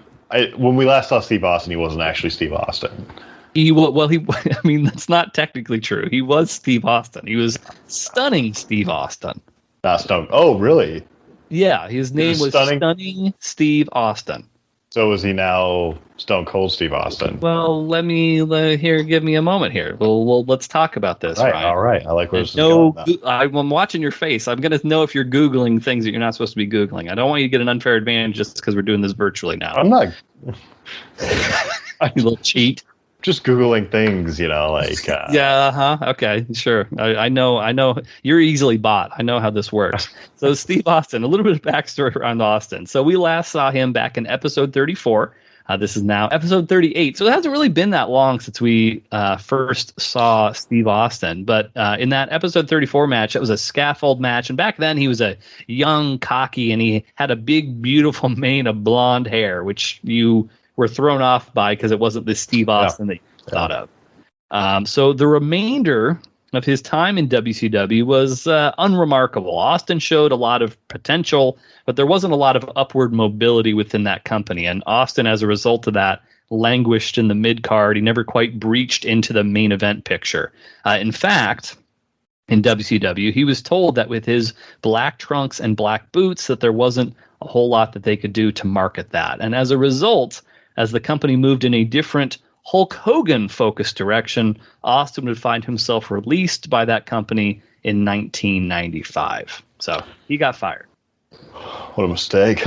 When we last saw Steve Austin, he wasn't actually Steve Austin. I mean, that's not technically true. He was Steve Austin. He was stunning Steve Austin. Not Stone. Oh, really? Yeah, his name was stunning Steve Austin. So is he now Stone Cold Steve Austin? Well, give me a moment here. Well, let's talk about this. Right, Ryan. all right. I like where this is going. I'm watching your face. I'm going to know if you're Googling things that you're not supposed to be Googling. I don't want you to get an unfair advantage just because we're doing this virtually now. I'm not. You little cheat. Just Googling things, like... Yeah, okay, sure. I know. You're easily bought. I know how this works. So Steve Austin, a little bit of backstory around Austin. So we last saw him back in episode 34. This is now episode 38. So it hasn't really been that long since we first saw Steve Austin. But in that episode 34 match, it was a scaffold match. And back then he was a young, cocky, and he had a big, beautiful mane of blonde hair, which you were thrown off by because it wasn't the Steve Austin that you thought of. So the remainder of his time in WCW was unremarkable. Austin showed a lot of potential, but there wasn't a lot of upward mobility within that company. And Austin, as a result of that, languished in the mid-card. He never quite breached into the main event picture. In fact, in WCW, he was told that with his black trunks and black boots that there wasn't a whole lot that they could do to market that. And as a result, as the company moved in a different Hulk Hogan-focused direction, Austin would find himself released by that company in 1995. So he got fired. What a mistake.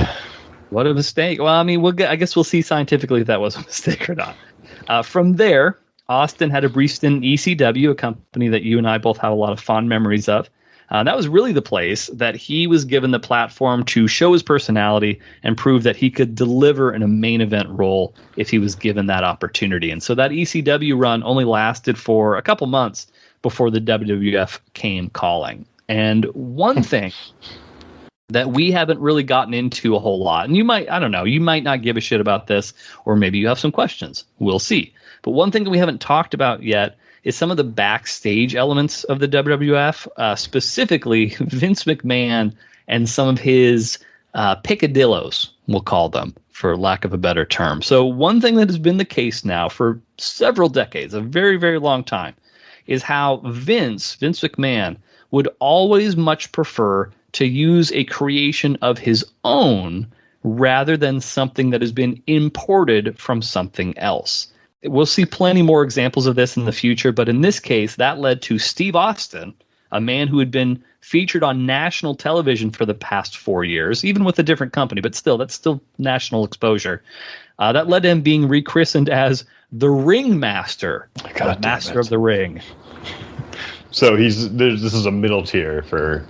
What a mistake. Well, I mean, I guess we'll see scientifically if that was a mistake or not. From there, Austin had a brief stint in ECW, a company that you and I both have a lot of fond memories of. That was really the place that he was given the platform to show his personality and prove that he could deliver in a main event role if he was given that opportunity. And so that ECW run only lasted for a couple months before the WWF came calling. And one thing that we haven't really gotten into a whole lot, and you might not give a shit about this, or maybe you have some questions. We'll see. But one thing that we haven't talked about yet is some of the backstage elements of the WWF, specifically Vince McMahon and some of his picadillos, we'll call them, for lack of a better term. So one thing that has been the case now for several decades, a very, very long time, is how Vince McMahon, would always much prefer to use a creation of his own rather than something that has been imported from something else. We'll see plenty more examples of this in the future, but in this case, that led to Steve Austin, a man who had been featured on national television for the past 4 years, even with a different company, but still, that's still national exposure. That led to him being rechristened as the Ringmaster, the Master of the Ring. So this is a middle tier for...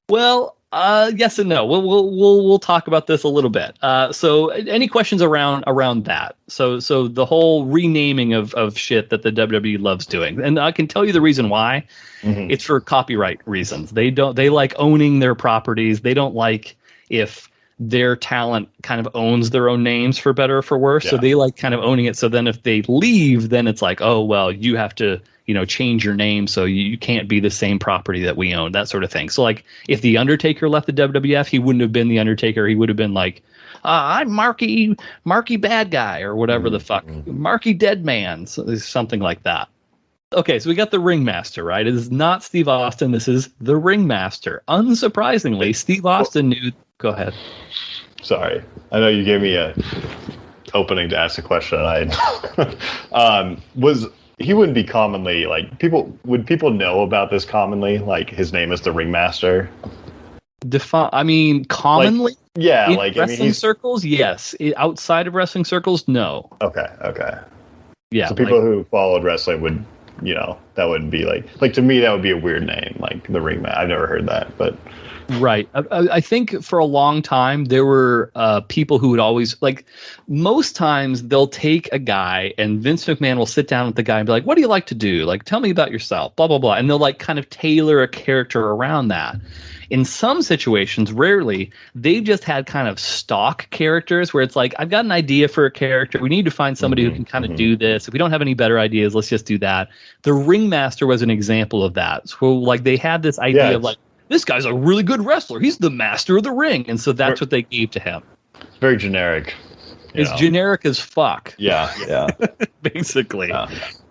Well, yes and no. We'll talk about this a little bit. So any questions around that? So the whole renaming of shit that the WWE loves doing, and I can tell you the reason why. Mm-hmm. It's for copyright reasons. They like owning their properties. They don't like if their talent kind of owns their own names, for better or for worse. Yeah. So they like kind of owning it. So then if they leave, then it's like, oh well, you have to change your name so you can't be the same property that we own, that sort of thing. So like if the Undertaker left the WWF, he wouldn't have been the Undertaker. He would have been like, I'm Marky Bad Guy or whatever the fuck, Marky Dead Man, so something like that. Okay, so we got the Ringmaster, right? It is not Steve Austin. This is the Ringmaster. Unsurprisingly, Steve Austin knew. Go ahead. Sorry, I know you gave me a opening to ask a question. He wouldn't be commonly like would people know about this commonly? Like his name is the Ringmaster. Commonly. In wrestling circles, yes. Outside of wrestling circles, no. Okay. Yeah. So people who followed wrestling would, that wouldn't be like to me that would be a weird name, like the Ringmaster. I've never heard that, but. Right. I think for a long time there were people who would always most times they'll take a guy and Vince McMahon will sit down with the guy and be like, what do you like to do? Like, tell me about yourself, blah, blah, blah. And they'll kind of tailor a character around that. In some situations, rarely, they just had kind of stock characters where it's like, I've got an idea for a character. We need to find somebody who can kind of do this. If we don't have any better ideas, let's just do that. The Ringmaster was an example of that. So they had this idea of this guy's a really good wrestler. He's the master of the ring. And so that's what they gave to him. It's very generic. It's generic as fuck. Yeah. Basically. Yeah.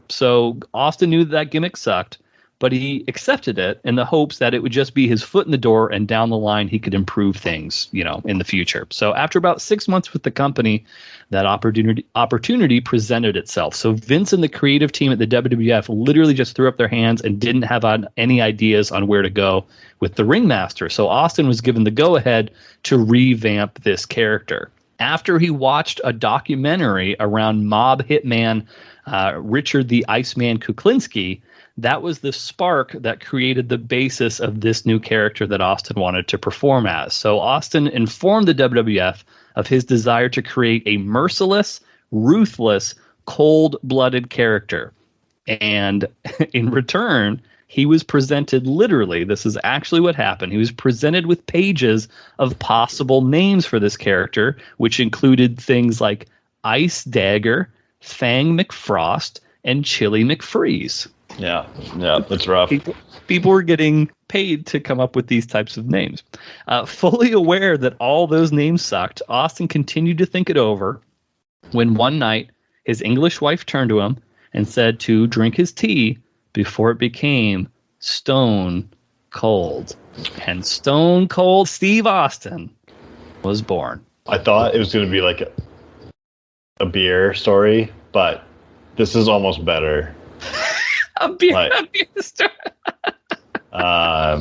So Austin knew that gimmick sucked, but he accepted it in the hopes that it would just be his foot in the door and down the line he could improve things, in the future. So after about 6 months with the company, that opportunity presented itself. So Vince and the creative team at the WWF literally just threw up their hands and didn't have any ideas on where to go with the Ringmaster. So Austin was given the go-ahead to revamp this character. After he watched a documentary around mob hitman Richard the Iceman Kuklinski, that was the spark that created the basis of this new character that Austin wanted to perform as. So Austin informed the WWF of his desire to create a merciless, ruthless, cold-blooded character. And in return, he was presented literally, this is actually what happened, he was presented with pages of possible names for this character, which included things like Ice Dagger, Fang McFrost, and Chili McFreeze. Yeah, that's rough. People were getting paid to come up with these types of names. Fully aware that all those names sucked, Austin continued to think it over when one night his English wife turned to him and said to drink his tea before it became Stone Cold. And Stone Cold Steve Austin was born. I thought it was going to be like a beer story, but this is almost better. A beer story. I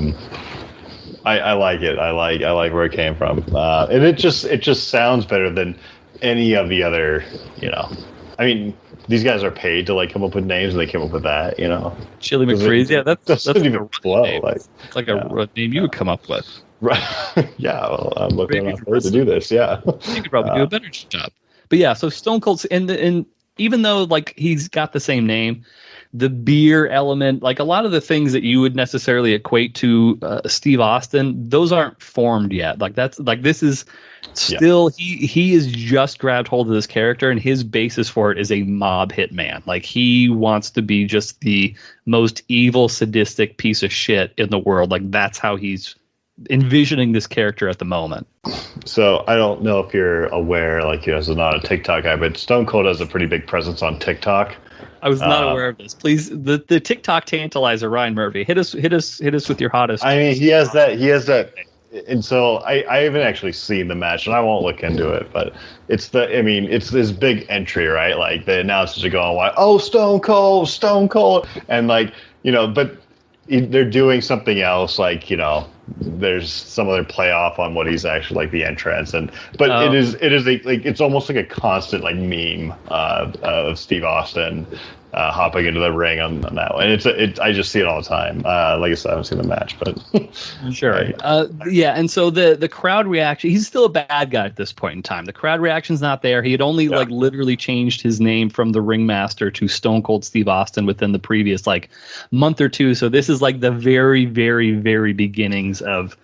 like it. I like where it came from, and it just sounds better than any of the other. I mean, these guys are paid to come up with names, and they came up with that. Chili McFreeze. Yeah, that's even flow. It's like a name you would come up with. Right. Yeah. Well, I'm looking forward to do this. Yeah. You could probably do a better job. But yeah, so Stone Cold, and even though he's got the same name, the beer element, a lot of the things that you would necessarily equate to Steve Austin, those aren't formed yet. This is still he has just grabbed hold of this character, and his basis for it is a mob hitman. He wants to be just the most evil, sadistic piece of shit in the world. That's how he's envisioning this character at the moment. So I don't know if you're aware, as not a TikTok guy, but Stone Cold has a pretty big presence on TikTok. I was not aware of this. Please, the TikTok tantalizer, Ryan Murphy, hit us with your hottest. I mean, he has that, and so I haven't actually seen the match, and I won't look into it. But it's this big entry, right? The announcers are going, "Oh, Stone Cold," and but they're doing something else, there's some other play off on what he's actually the entrance, but it's almost like a constant meme of Steve Austin hopping into the ring on that one. And I just see it all the time. Like I said, I haven't seen the match, but sure. Yeah, and so the crowd reaction, he's still a bad guy at this point in time. The crowd reaction's not there. He had only literally changed his name from the Ringmaster to Stone Cold Steve Austin within the previous month or two. So this is the very, very, very beginnings of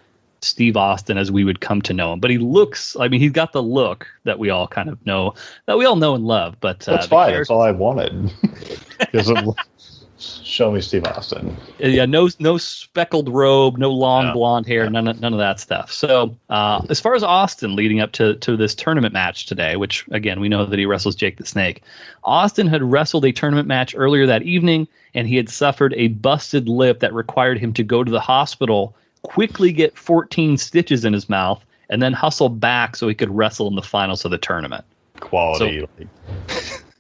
Steve Austin as we would come to know him. But he looks, he's got the look that we all know and love. But that's fine. That's all I wanted. Show me Steve Austin. Yeah, no speckled robe, no long blonde hair, none of that stuff. So as far as Austin leading up to this tournament match today, which again we know that he wrestles Jake the Snake, Austin had wrestled a tournament match earlier that evening, and he had suffered a busted lip that required him to go to the hospital, quickly get 14 stitches in his mouth, and then hustle back so he could wrestle in the finals of the tournament. Quality,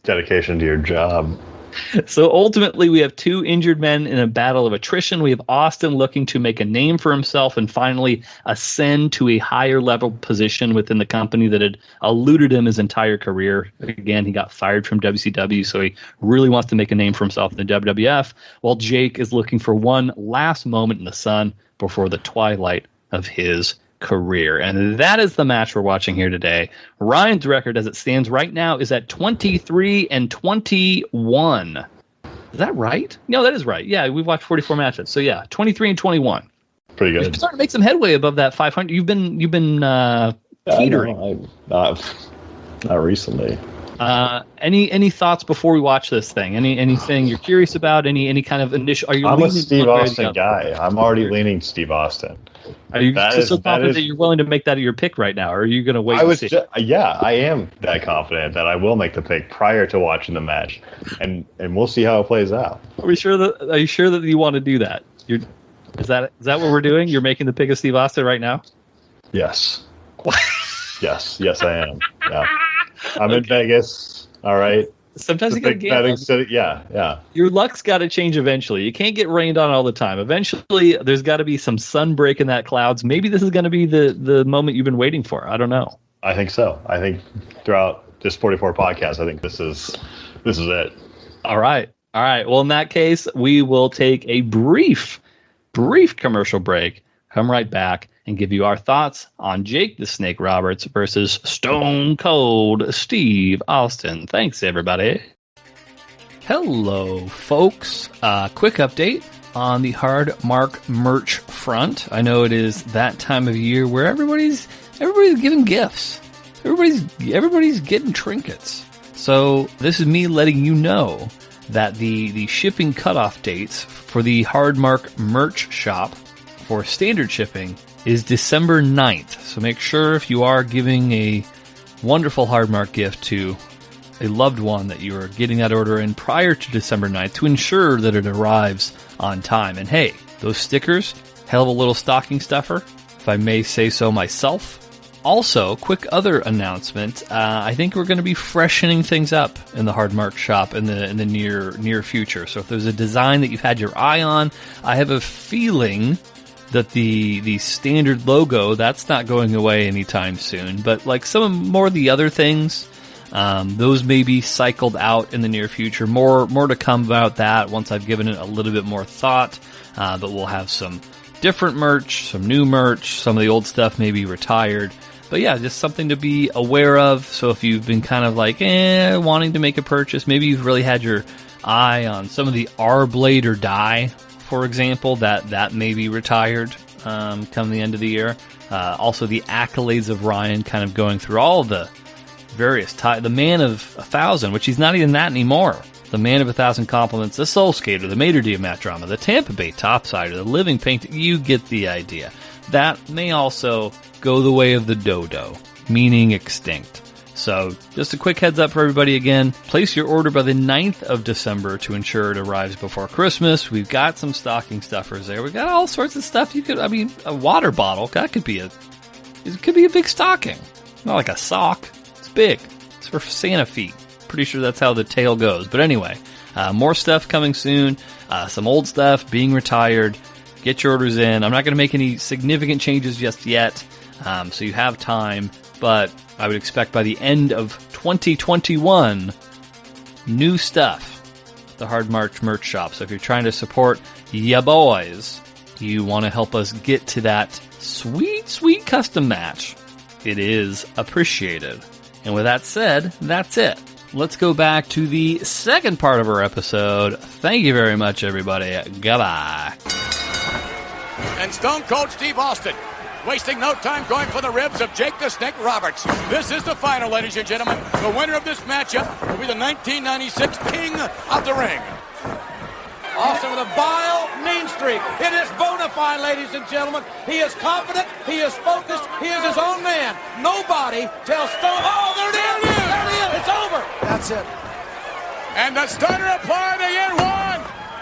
dedication to your job. So ultimately, we have two injured men in a battle of attrition. We have Austin looking to make a name for himself and finally ascend to a higher level position within the company that had eluded him his entire career. Again, he got fired from WCW, so he really wants to make a name for himself in the WWF, while Jake is looking for one last moment in the sun before the twilight of his career. And that is the match we're watching here today. Ryan's record as it stands right now is at 23-21. Is that right? No, that is right. Yeah, we've watched 44 matches. So yeah, 23-21. Pretty good. You're starting to make some headway above that 500. You've been teetering. Not recently. Any thoughts before we watch this thing? Anything you're curious about? Any kind of initial? I'm a Steve Austin guy. I'm already leaning Steve Austin. Are you so confident that you're willing to make that your pick right now, or are you going to wait? I am that confident that I will make the pick prior to watching the match, and we'll see how it plays out. Are you sure that you want to do that? Is that what we're doing? You're making the pick of Steve Austin right now? Yes. yes, I am. Yeah. I'm in Vegas. All right. Sometimes you got to gamble. Yeah. Your luck's got to change eventually. You can't get rained on all the time. Eventually, there's got to be some sun break in that clouds. Maybe this is going to be the moment you've been waiting for. I don't know. I think so. I think throughout this 44 podcast, I think this is it. All right. Well, in that case, we will take a brief commercial break. Come right back and give you our thoughts on Jake the Snake Roberts versus Stone Cold Steve Austin. Thanks, everybody. Hello, folks. Quick update on the Hard Mark merch front. I know it is that time of year where everybody's giving gifts. Everybody's getting trinkets. So this is me letting you know that the shipping cutoff dates for the Hard Mark merch shop for standard shipping is December 9th. So make sure if you are giving a wonderful Hard Mark gift to a loved one that you are getting that order in prior to December 9th to ensure that it arrives on time. And hey, those stickers, hell of a little stocking stuffer, if I may say so myself. Also, quick other announcement, I think we're going to be freshening things up in the Hard Mark shop in the near future. So if there's a design that you've had your eye on, I have a feeling that the standard logo, that's not going away anytime soon. But like some more of the other things, those may be cycled out in the near future. More to come about that once I've given it a little bit more thought. But we'll have some different merch, some new merch, some of the old stuff may be retired. But yeah, just something to be aware of. So if you've been kind of like, wanting to make a purchase, maybe you've really had your eye on some of the R-Blade or Die, for example, that may be retired come the end of the year. Also, the accolades of Ryan, kind of going through all of the various the Man of 1,000, which he's not even that anymore. The Man of 1,000 Compliments, the Soul Skater, the Mater Diem Mat Drama, the Tampa Bay Topsider, the Living Paint. You get the idea. That may also go the way of the dodo, meaning extinct. So, just a quick heads up for everybody again. Place your order by the 9th of December to ensure it arrives before Christmas. We've got some stocking stuffers there. We've got all sorts of stuff. A water bottle, it could be a big stocking. Not like a sock. It's big. It's for Santa feet. Pretty sure that's how the tale goes. But anyway, more stuff coming soon. Some old stuff being retired. Get your orders in. I'm not going to make any significant changes just yet. So you have time. But I would expect by the end of 2021, new stuff at the Hard Mark merch shop. So if you're trying to support ya boys, you want to help us get to that sweet, sweet custom match, it is appreciated. And with that said, that's it. Let's go back to the second part of our episode. Thank you very much, everybody. Goodbye. And Stone Cold Steve Austin, wasting no time going for the ribs of Jake the Snake Roberts. This is the final, ladies and gentlemen. The winner of this matchup will be the 1996 King of the Ring. Austin with a vile, mean streak. It is bona fide, ladies and gentlemen. He is confident. He is focused. He is his own man. Nobody tells Stone. Oh, there it is. There it is. It's over. That's it. And the stunner applied again. 1,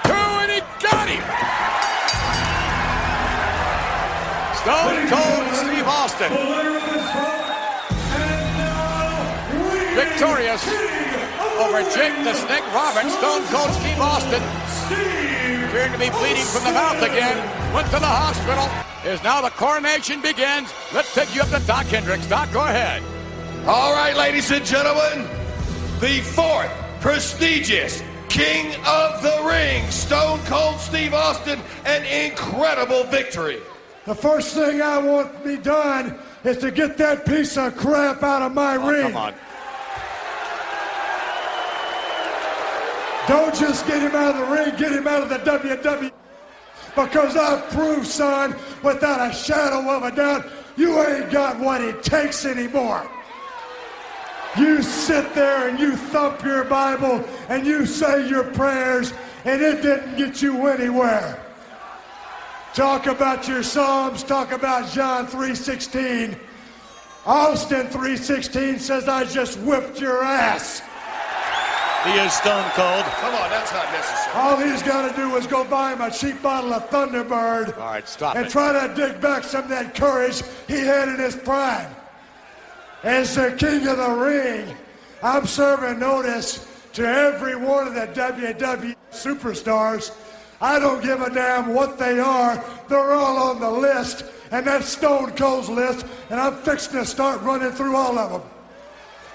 2, and he got him. Stone Cold Steve Austin. Victorious over Jake the Snake Roberts. Stone Cold Steve Austin appearing to be bleeding from the mouth again. Went to the hospital. As now the coronation begins. Let's take you up to Doc Hendricks. Doc, go ahead. All right, ladies and gentlemen, the fourth prestigious King of the Ring, Stone Cold Steve Austin, an incredible victory. The first thing I want to be done is to get that piece of crap out of my ring. Come on. Don't just get him out of the ring, get him out of the WWE. Because I've proved, son, without a shadow of a doubt, you ain't got what it takes anymore. You sit there and you thump your Bible and you say your prayers, and it didn't get you anywhere. Talk about your Psalms, talk about John 3:16. Austin 3:16 says, I just whipped your ass. He is Stone Cold. Come on, that's not necessary. All he's got to do is go buy him a cheap bottle of Thunderbird. All right, stop and it. try to dig back some of that courage he had in his prime. As the King of the Ring, I'm serving notice to every one of the WWE superstars. I don't give a damn what they are. They're all on the list, and that's Stone Cold's list, and I'm fixing to start running through all of them.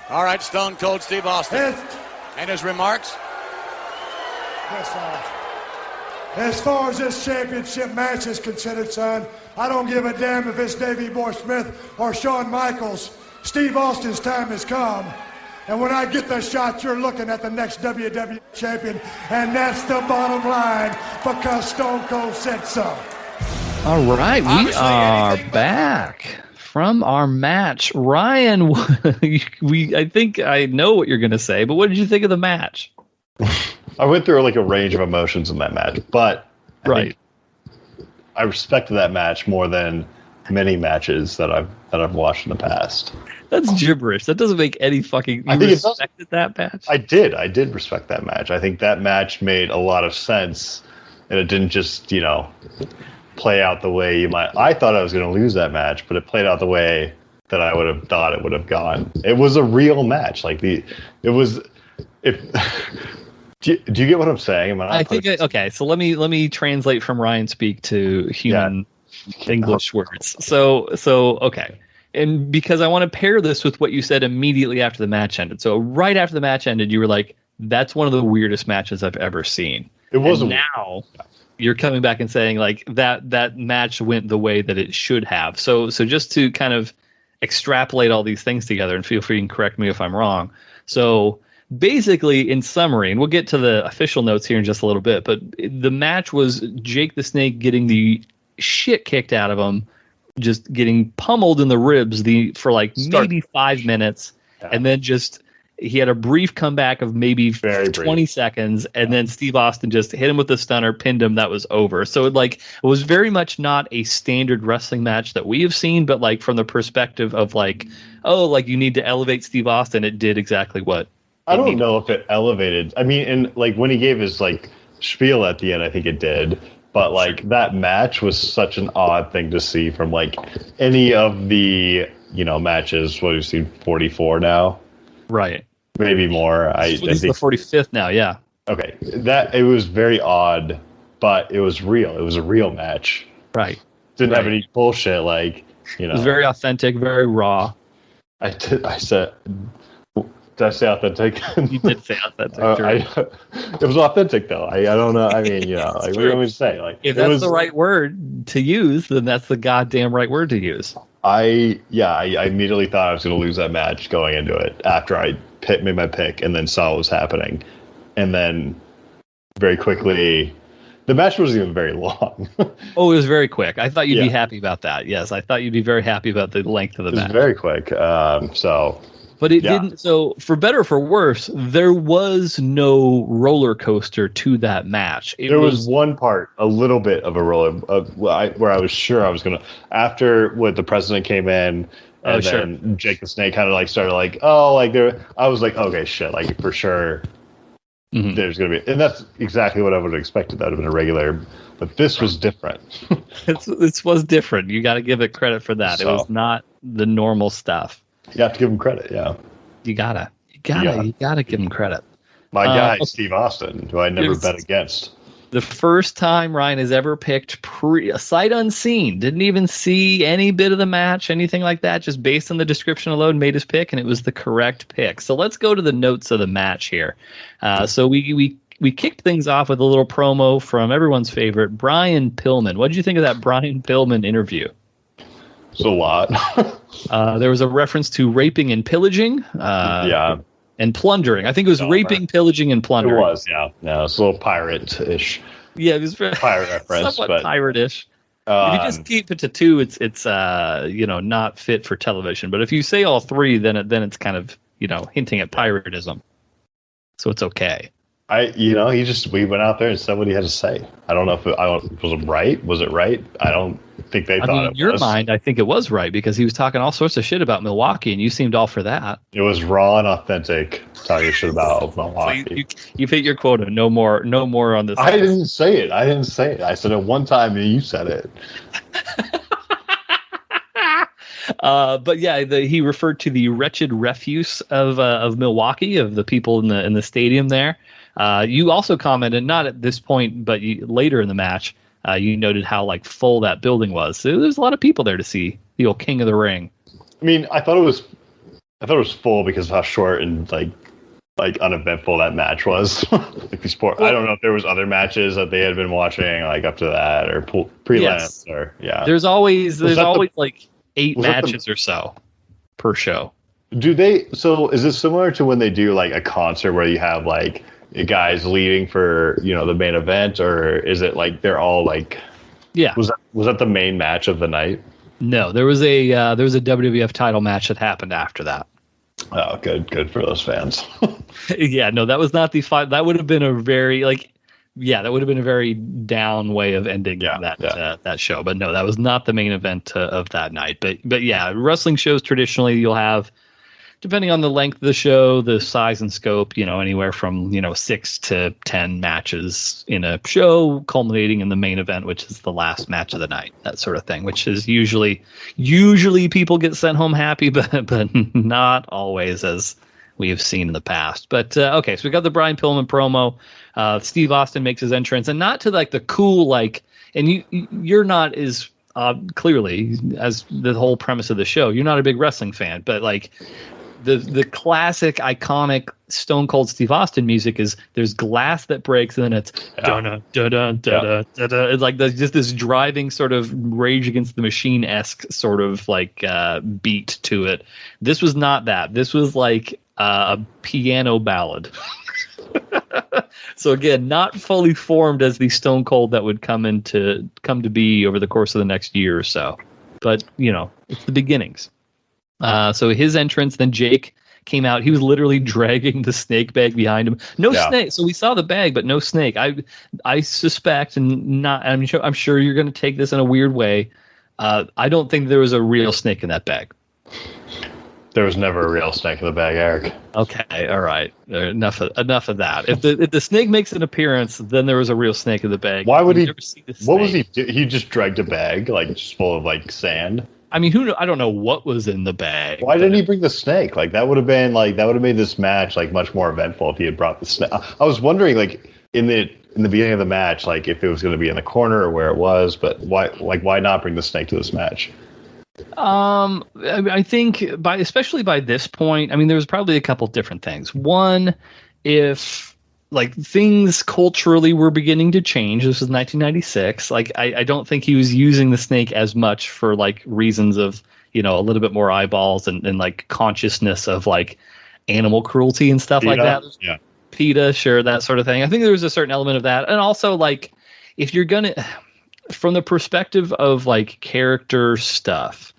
All right, Stone Cold Steve Austin. And his remarks? Yes, as far as this championship match is considered, son, I don't give a damn if it's Davey Boy Smith or Shawn Michaels. Steve Austin's time has come. And when I get the shot, you're looking at the next WWE champion. And that's the bottom line, because Stone Cold said so. All right, we are back from our match. Ryan, I think I know what you're going to say, but what did you think of the match? I went through like a range of emotions in that match, but I respected that match more than many matches that I've watched in the past. That's gibberish. That doesn't make any fucking. You respected that match? I did respect that match. I think that match made a lot of sense, and it didn't just play out the way you might. I thought I was going to lose that match, but it played out the way that I would have thought it would have gone. It was a real match. Do you get what I'm saying? Okay. So let me translate from Ryan speak to human English words. So okay. And because I want to pair this with what you said immediately after the match ended. So right after the match ended, you were like, "That's one of the weirdest matches I've ever seen." It was. And now you're coming back and saying like that match went the way that it should have. So just to kind of extrapolate all these things together, and feel free and correct me if I'm wrong. So basically, in summary, and we'll get to the official notes here in just a little bit, but the match was Jake the Snake getting the shit kicked out of him, just getting pummeled in the ribs for maybe 5 minutes, and then he had a brief comeback of maybe 20 seconds, and then Steve Austin just hit him with the stunner, pinned him. That was over. So it was very much not a standard wrestling match that we have seen, but from the perspective of you need to elevate Steve Austin, it did exactly what. I don't know if it elevated. I mean, and when he gave his spiel at the end, I think it did. But that match was such an odd thing to see from any of the matches. What we've seen 44 now, right? Maybe more. I think the 45th now. Yeah. Okay, it was very odd, but it was real. It was a real match. Right. Didn't have any bullshit. It was very authentic, very raw. I said. Did I say authentic? You did say authentic. It was authentic, though. I don't know. I mean, what do you want me to say? If that's the right word to use, then that's the goddamn right word to use. I immediately thought I was going to lose that match going into it after I made my pick and then saw what was happening. And then very quickly, the match wasn't even very long. Oh, it was very quick. I thought you'd be happy about that. Yes, I thought you'd be very happy about the length of the match. It was very quick. But it didn't. So for better or for worse, there was no roller coaster to that match. There was one part, a little bit of a roller, where I was sure I was gonna, after what the president came in, and then Jake the Snake kind of like started like, oh, like there. I was like, okay, shit, like for sure, there's gonna be, and that's exactly what I would have expected. That would have been a regular, but this was different. This was different. You got to give it credit for that. So, it was not the normal stuff. You have to give him credit, yeah. You gotta give him credit. My guy, Steve Austin, who I never bet against. The first time Ryan has ever picked sight unseen, didn't even see any bit of the match, anything like that, just based on the description alone, made his pick, and it was the correct pick. So let's go to the notes of the match here. So we kicked things off with a little promo from everyone's favorite, Brian Pillman. What did you think of that Brian Pillman interview? It's a lot. There was a reference to raping and pillaging. And plundering. I think it was raping, pillaging, and plundering. It was, yeah. No, it's a little pirate-ish. Yeah, it was very pirate reference, somewhat pirate-ish. If you just keep it to two, it's not fit for television. But if you say all three, then it's kind of hinting at piratism. So it's okay. We went out there and said what he had to say. I don't know if it was right. Was it right? I don't think they thought it was. In your mind, I think it was right because he was talking all sorts of shit about Milwaukee, and you seemed all for that. It was raw and authentic talking shit about Milwaukee. So you've hit your quota. No more on this. I didn't say it. I said it one time, and you said it. But yeah, he referred to the wretched refuse of Milwaukee, of the people in the stadium there. You also commented, not at this point, but later in the match, you noted how full that building was. So there's a lot of people there to see the old King of the Ring. I mean, I thought it was full because of how short and uneventful that match was. I don't know if there was other matches that they had been watching up to that or pre-lance or There's always 8 matches or so per show. So is it similar to when they do a concert where you have guys leaving for the main event, or is it they're all was that the main match of the night? No, there was a WWF title match that happened after that. Oh, good for those fans. Yeah, no, that was not the fight. That would have been a very that would have been a very down way of ending that show. But no, that was not the main event of that night. But yeah, wrestling shows traditionally you'll have, depending on the length of the show, the size and scope, anywhere from 6 to 10 matches in a show, culminating in the main event, which is the last match of the night, that sort of thing. Which is usually people get sent home happy, but not always, as we have seen in the past. But okay, so we got the Brian Pillman promo. Steve Austin makes his entrance, and not to the cool and you're not as clearly as the whole premise of the show. You're not a big wrestling fan, but the classic iconic Stone Cold Steve Austin music is there's glass that breaks and then it's da-da, da-da, da-da, da-da. It's there's just this driving sort of Rage Against the Machine-esque sort of beat to it. This was not that. This was a piano ballad. So again, not fully formed as the Stone Cold that would come to be over the course of the next year or so. But, it's the beginnings. So his entrance, then Jake came out. He was literally dragging the snake bag behind him. No snake. So we saw the bag, but no snake. I suspect, and not. I'm sure you're going to take this in a weird way. I don't think there was a real snake in that bag. There was never a real snake in the bag, Eric. Okay, all right. Enough of that. If the snake makes an appearance, then there was a real snake in the bag. Why would he? What was he? He just dragged a bag just full of sand. I mean, I don't know what was in the bag. Why didn't he bring the snake? That would have been that would have made this match much more eventful if he had brought the snake. I was wondering in the beginning of the match if it was going to be in the corner or where it was, but why not bring the snake to this match? I think especially by this point, there was probably a couple different things. One, if things culturally were beginning to change. This was 1996. I don't think he was using the snake as much for reasons of a little bit more eyeballs and consciousness of animal cruelty and stuff like that. Yeah, PETA, sure, that sort of thing. I think there was a certain element of that, and also if you're gonna, from the perspective of character stuff,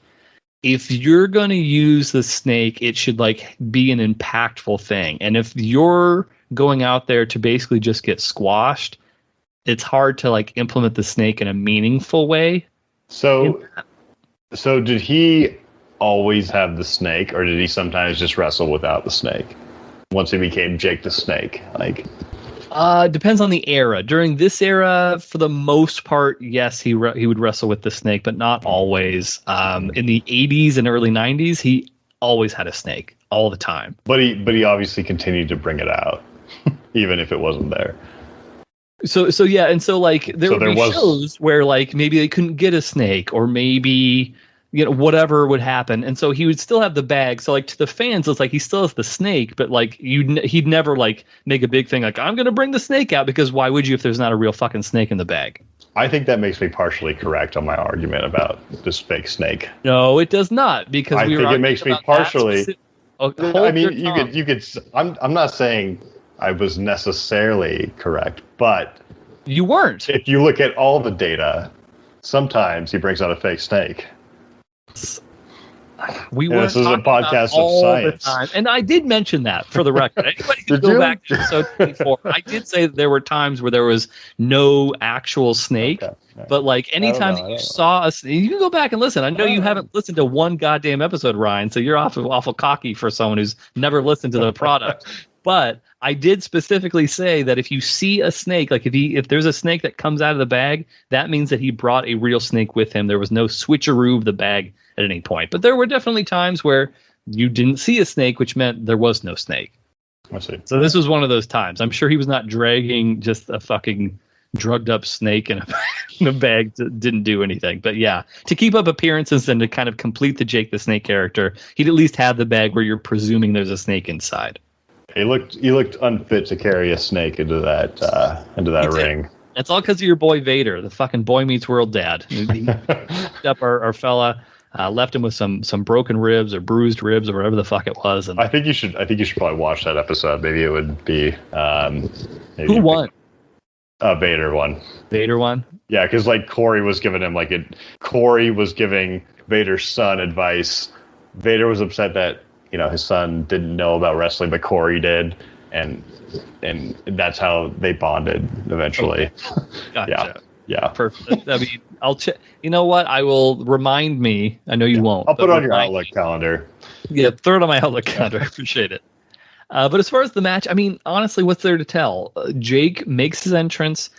if you're going to use the snake, it should like be an impactful thing. And if you're going out there to basically just get squashed, it's hard to like implement the snake in a meaningful way. So did he always have the snake, or did he sometimes just wrestle without the snake once he became Jake the Snake? Like, depends on the era. During this era, for the most part, yes, he would wrestle with the snake, but not always. In the 80s and early 90s, he always had a snake all the time. But he obviously continued to bring it out, even if it wasn't there. So yeah, and so like there would be shows where like maybe they couldn't get a snake, or maybe whatever would happen, and so he would still have the bag. So like to the fans, it's like he still has the snake, but like he'd never like make a big thing like I'm gonna bring the snake out, because why would you if there's not a real fucking snake in the bag? I think that makes me partially correct on my argument about this fake snake. No, it does not, because I think it makes me partially. I mean, you could. I'm not saying I was necessarily correct, but you weren't. If you look at all the data, sometimes he brings out a fake snake. This is a podcast of science, the time. And I did mention that for the record. Anybody can go back to episode 24. I did say that there were times where there was no actual snake, but like anytime that you saw a snake, you can go back and listen. I know you haven't listened to one goddamn episode, Ryan, so you're awful cocky for someone who's never listened to the product. But I did specifically say that if you see a snake, like if there's a snake that comes out of the bag, that means that he brought a real snake with him. There was no switcheroo of the bag at any point. But there were definitely times where you didn't see a snake, which meant there was no snake. I see. So this was one of those times. I'm sure he was not dragging just a fucking drugged up snake in a bag that didn't do anything. But yeah, to keep up appearances and to kind of complete the Jake the Snake character, he'd at least have the bag where you're presuming there's a snake inside. He looked unfit to carry a snake into that ring. It's all because of your boy Vader, the fucking Boy Meets World dad. He picked up our fella, left him with some broken ribs or bruised ribs or whatever the fuck it was. And I think you should probably watch that episode. Maybe it would be. Who won? Vader won. Vader won. Yeah, because like Corey was giving Vader's son advice. Vader was upset that his son didn't know about wrestling, but Corey did, and that's how they bonded eventually. Okay. Gotcha. Yeah. Perfect. I mean, I'll check. You know what? I will remind me. I know you won't. I'll put it on your Outlook calendar. Yeah, throw it on my Outlook calendar. I appreciate it. But as far as the match, I mean, honestly, what's there to tell? Jake makes his entrance.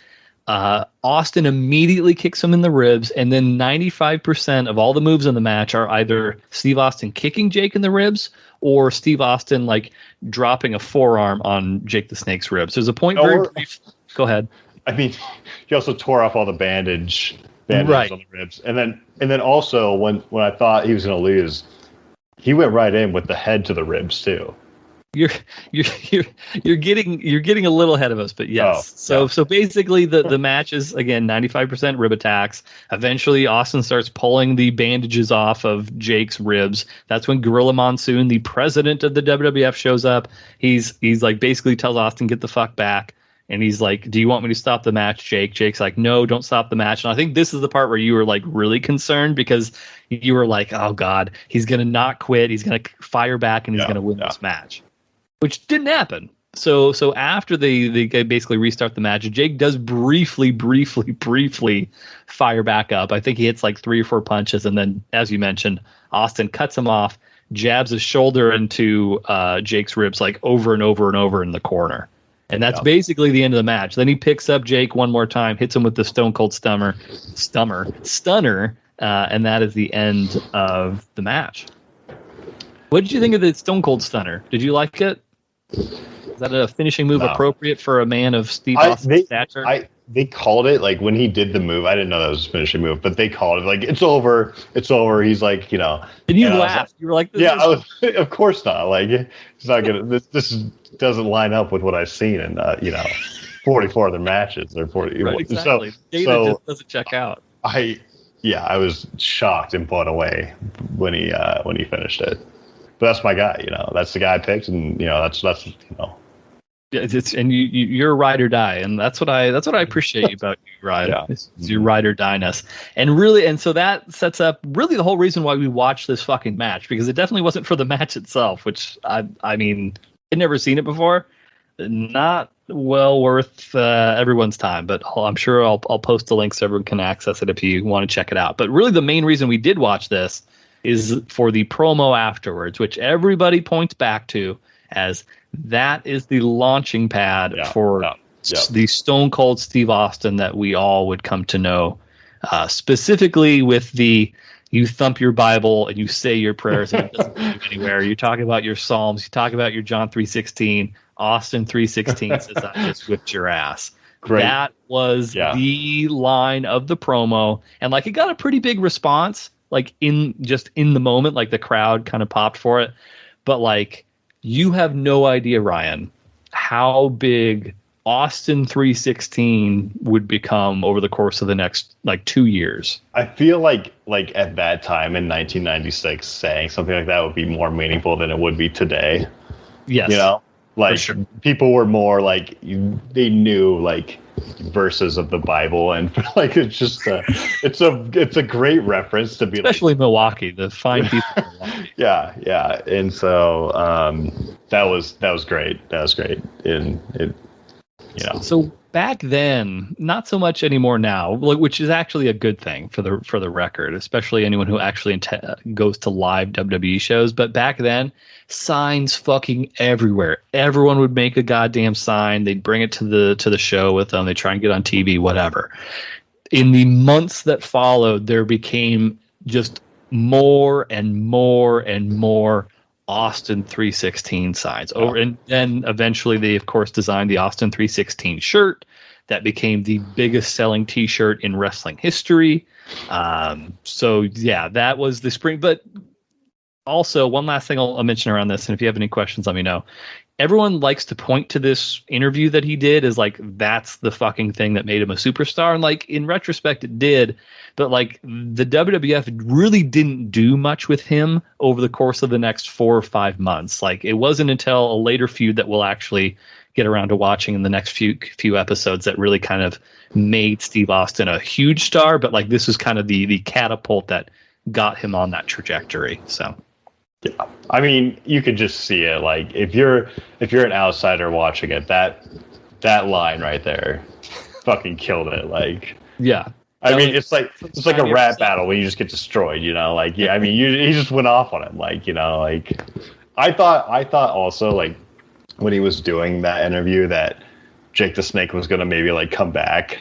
Austin immediately kicks him in the ribs, and then 95% of all the moves in the match are either Steve Austin kicking Jake in the ribs or Steve Austin like dropping a forearm on Jake the Snake's ribs. There's a point very brief. Go ahead. I mean, he also tore off all the bandage right on the ribs, and then also when I thought he was going to lose, he went right in with the head to the ribs too. You're getting a little ahead of us, but yes. So basically the match is again 95% rib attacks. Eventually Austin starts pulling the bandages off of Jake's ribs. That's when Gorilla Monsoon, the president of the WWF, shows up. He's like basically tells Austin, get the fuck back. And he's like, do you want me to stop the match, Jake? Jake's like, no, don't stop the match. And I think this is the part where you were like really concerned, because you were like, oh God, he's going to not quit. He's going to fire back and he's going to win this match. Which didn't happen. So after they basically restart the match, Jake does briefly fire back up. I think he hits like 3 or 4 punches, and then, as you mentioned, Austin cuts him off, jabs his shoulder into Jake's ribs like over and over and over in the corner. And that's basically the end of the match. Then he picks up Jake one more time, hits him with the Stone Cold Stunner, and that is the end of the match. What did you think of the Stone Cold Stunner? Did you like it? Is that a finishing move appropriate for a man of Steve Austin's stature? They called it, like, when he did the move. I didn't know that was a finishing move, but they called it like, it's over. He's like, And you laughed. You were like, of course not. Like, it's not gonna. This doesn't line up with what I've seen in 44 other matches or 40. Right, exactly. Data just doesn't check out. I was shocked and blown away when he finished it. But that's my guy, That's the guy I picked, and that's You're a ride or die, and that's what I appreciate about you, Ryan. Yeah. It's your ride or die-ness. And so that sets up really the whole reason why we watched this fucking match, because it definitely wasn't for the match itself, which I mean, I'd never seen it before. Not well worth everyone's time, but I'm sure I'll post the link so everyone can access it if you want to check it out. But really, the main reason we did watch this is for the promo afterwards, which everybody points back to as that is the launching pad for the Stone Cold Steve Austin that we all would come to know, specifically with the you thump your Bible and you say your prayers and it doesn't move anywhere. You talk about your Psalms, you talk about your John 3:16, Austin 3:16 says I just whipped your ass. Great. That was the line of the promo, and like it got a pretty big response, like in the moment, like the crowd kind of popped for it, but like. You have no idea, Ryan, how big Austin 3:16 would become over the course of the next 2 years. I feel like at that time in 1996, saying something like that would be more meaningful than it would be today. Yes, sure. People were more they knew verses of the Bible, and it's just it's a great reference to be, especially Milwaukee, the fine people in Milwaukee. yeah, and so that was great. And it, So back then, not so much anymore now, which is actually a good thing for the record, especially anyone who actually goes to live WWE shows. But back then, signs fucking everywhere. Everyone would make a goddamn sign. They'd bring it to the show with them. They try and get on TV, whatever. In the months that followed, there became just more and more and more Austin 3:16 signs over, and then eventually they of course designed the Austin 3:16 shirt that became the biggest selling t-shirt in wrestling history. So yeah, that was the spring. But also one last thing I'll mention around this, and if you have any questions, let me know. Everyone likes to point to this interview that he did as that's the fucking thing that made him a superstar, and in retrospect it did. But the WWF really didn't do much with him over the course of the next 4 or 5 months. It wasn't until a later feud that we'll actually get around to watching in the next few episodes that really kind of made Steve Austin a huge star. But this was kind of the catapult that got him on that trajectory. So. Yeah, I mean, you could just see it. If you're an outsider watching it, that line right there, fucking killed it. Yeah. I mean, it's like a rap battle when you just get destroyed, I mean, he just went off on him, I thought also, when he was doing that interview that Jake the Snake was gonna maybe come back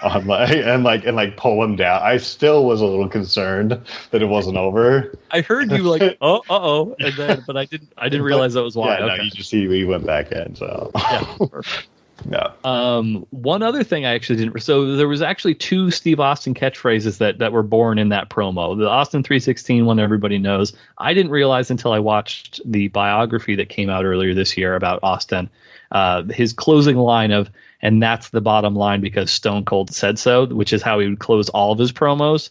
on and pull him down. I still was a little concerned that it wasn't over. I heard you oh, and then, but I didn't realize that was why. Yeah, okay. No, you just see he went back in. So yeah, perfect. Yeah. One other thing I actually didn't. So there was actually 2 Steve Austin catchphrases that were born in that promo. The Austin 3:16 one everybody knows. I didn't realize until I watched the biography that came out earlier this year about Austin. His closing line of "and that's the bottom line because Stone Cold said so," which is how he would close all of his promos.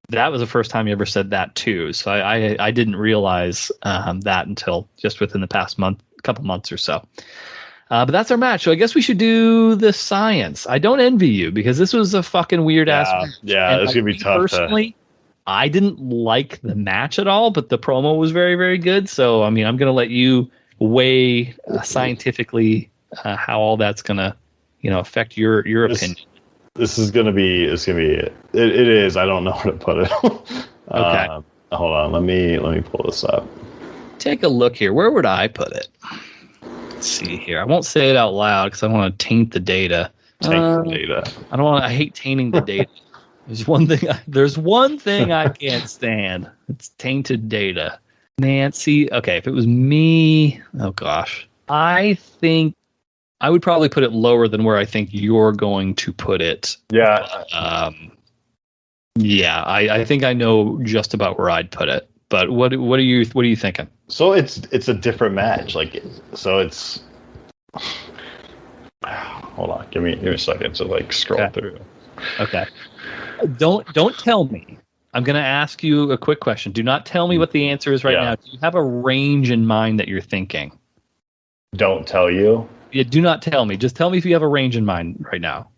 That was the first time he ever said that too. So I didn't realize that until just within the past couple months or so. But that's our match. So I guess we should do the science. I don't envy you because this was a fucking weird ass match. Yeah, it's going to be tough. Personally, I didn't like the match at all, but the promo was very, very good. So, I mean, I'm going to let you weigh scientifically how all that's going to, affect your opinion. This is going to be, it is. I don't know where to put it. Okay. Hold on. Let me pull this up. Take a look here. Where would I put it? See here. I won't say it out loud because I want to taint the data. Taint the data. I hate tainting the data. There's one thing I can't stand. It's tainted data. Nancy. Okay, if it was me, oh gosh. I think I would probably put it lower than where I think you're going to put it. Yeah. I think I know just about where I'd put it. But what are you thinking? So it's a different match. It's hold on, give me a second to scroll through. Okay. Don't tell me. I'm going to ask you a quick question. Do not tell me what the answer is right now. Do you have a range in mind that you're thinking? Don't tell you. Yeah, do not tell me. Just tell me if you have a range in mind right now.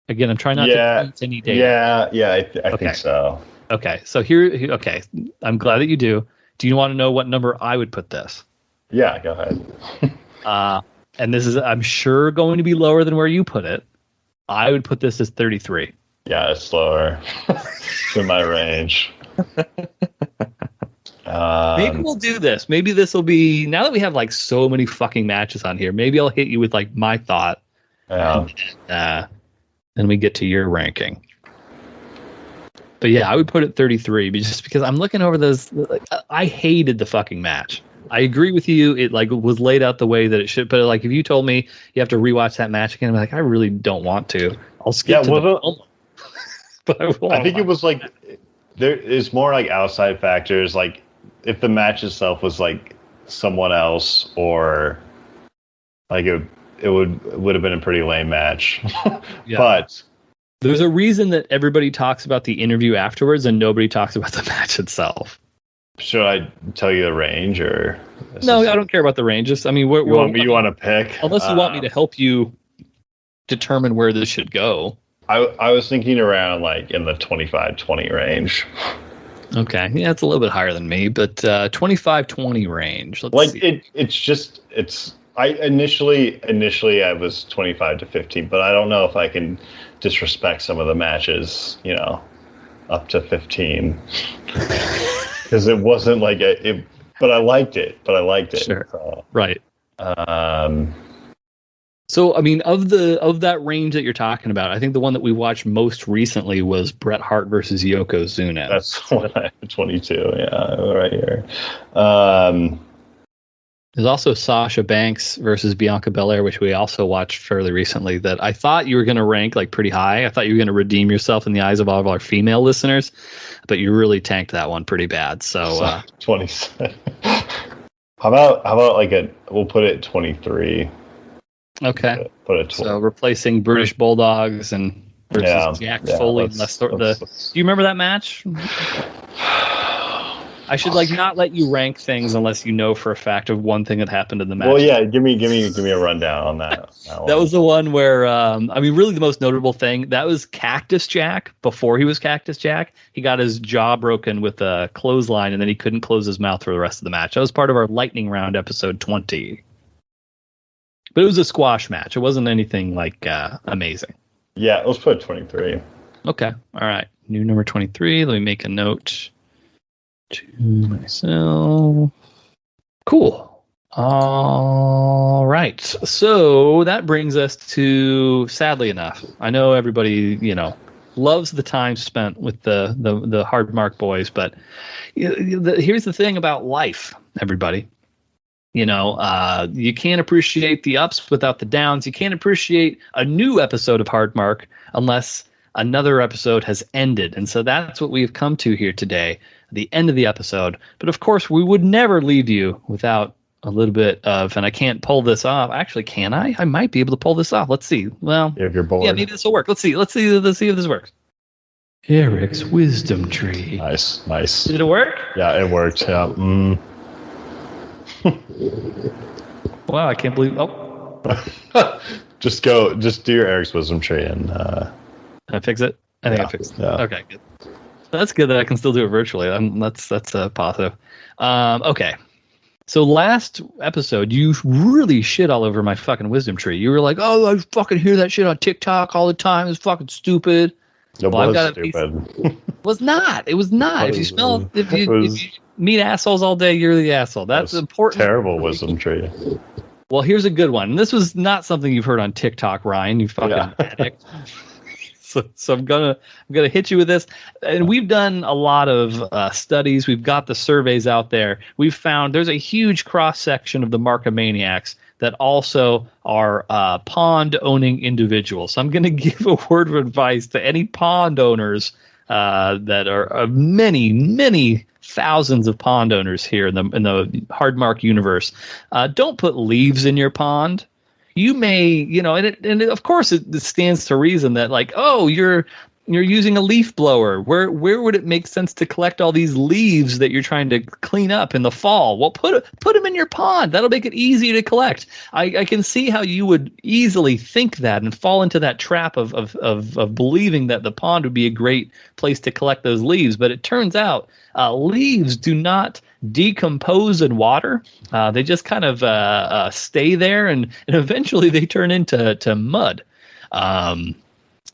Again, I'm trying not to eat any data. I think so. Okay, so okay, I'm glad that you do. Do you want to know what number I would put this? Yeah, go ahead. And this is, I'm sure, going to be lower than where you put it. I would put this as 33. Yeah, it's lower. It's in my range. Maybe we'll do this. Maybe this will be, now that we have like so many fucking matches on here, maybe I'll hit you with like my thought. And then we get to your ranking. But yeah, I would put it 33 just because I'm looking over those. Like, I hated the fucking match. I agree with you. It like was laid out the way that it should. But like, if you told me you have to rewatch that match again, I'm like, I really don't want to. I'll skip to the but I think it was like there is more like outside factors. Like if the match itself was like someone else, or like it would have been a pretty lame match. Yeah. But there's a reason that everybody talks about the interview afterwards and nobody talks about the match itself. Should I tell you the range, or no? I don't care about the ranges. I mean, you want to pick, unless you want me to help you determine where this should go. I was thinking around like in the 25-20 range. Okay, yeah, it's a little bit higher than me, but 25-20 range. Let's see. It's. I initially I was 25 to 15, but I don't know if I can disrespect some of the matches, up to 15. Because it wasn't like it, but I liked it. Sure. So, right. So I mean, of that range that you're talking about, I think the one that we watched most recently was Bret Hart versus Yokozuna. That's what I 22. Yeah, right here. There's also Sasha Banks versus Bianca Belair, which we also watched fairly recently, that I thought you were going to rank like pretty high. I thought you were going to redeem yourself in the eyes of all of our female listeners, but you really tanked that one pretty bad. So 27. How about we'll put it 23. Okay. Put it 20. So replacing British Bulldogs and versus Jack Foley. Do you remember that match? I should not let you rank things unless you know for a fact of one thing that happened in the match. Well, yeah, give me a rundown on that. That was the one where really the most notable thing, that was Cactus Jack. Before he was Cactus Jack, he got his jaw broken with a clothesline, and then he couldn't close his mouth for the rest of the match. That was part of our lightning round episode 20. But it was a squash match. It wasn't anything like amazing. Yeah, let's put 23. Okay, all right. New number 23. Let me make a note to myself. Cool. All right. So that brings us to, sadly enough, I know everybody, loves the time spent with the Hard Mark boys, but here's the thing about life, everybody. You can't appreciate the ups without the downs. You can't appreciate a new episode of Hard Mark unless another episode has ended. And so that's what we've come to here today, the end of the episode. But of course, we would never leave you without a little bit of, and I can't pull this off. Actually, can I? I might be able to pull this off. Let's see. Well, if you're bored. Yeah, maybe this will work. Let's see if this works. Erik's Wisdom Tree. Nice. Did it work? Yeah, it worked. Yeah. Wow, I can't believe. Oh. Just do your Erik's Wisdom Tree and. Did I fix it? I think I fixed it. Yeah. Okay, good. That's good that I can still do it virtually. That's a positive. Okay. So last episode, you really shit all over my fucking wisdom tree. You were like, "Oh, I fucking hear that shit on TikTok all the time. It's fucking stupid." It was stupid. It was not. It was not. If you meet assholes all day, you're the asshole. That's important. Terrible wisdom tree. Well, here's a good one. This was not something you've heard on TikTok, Ryan. You fucking addict. So I'm gonna hit you with this, and we've done a lot of studies. We've got the surveys out there. We've found there's a huge cross section of the Markomaniacs that also are pond-owning individuals. So I'm going to give a word of advice to any pond owners that are many, many thousands of pond owners here in the Hard Mark universe. Don't put leaves in your pond. You may, and of course it stands to reason that like, oh, you're you're using a leaf blower. Where would it make sense to collect all these leaves that you're trying to clean up in the fall? Well, put them in your pond. That'll make it easy to collect. I can see how you would easily think that and fall into that trap of believing that the pond would be a great place to collect those leaves. But it turns out leaves do not decompose in water. They just kind of stay there, and eventually they turn into mud.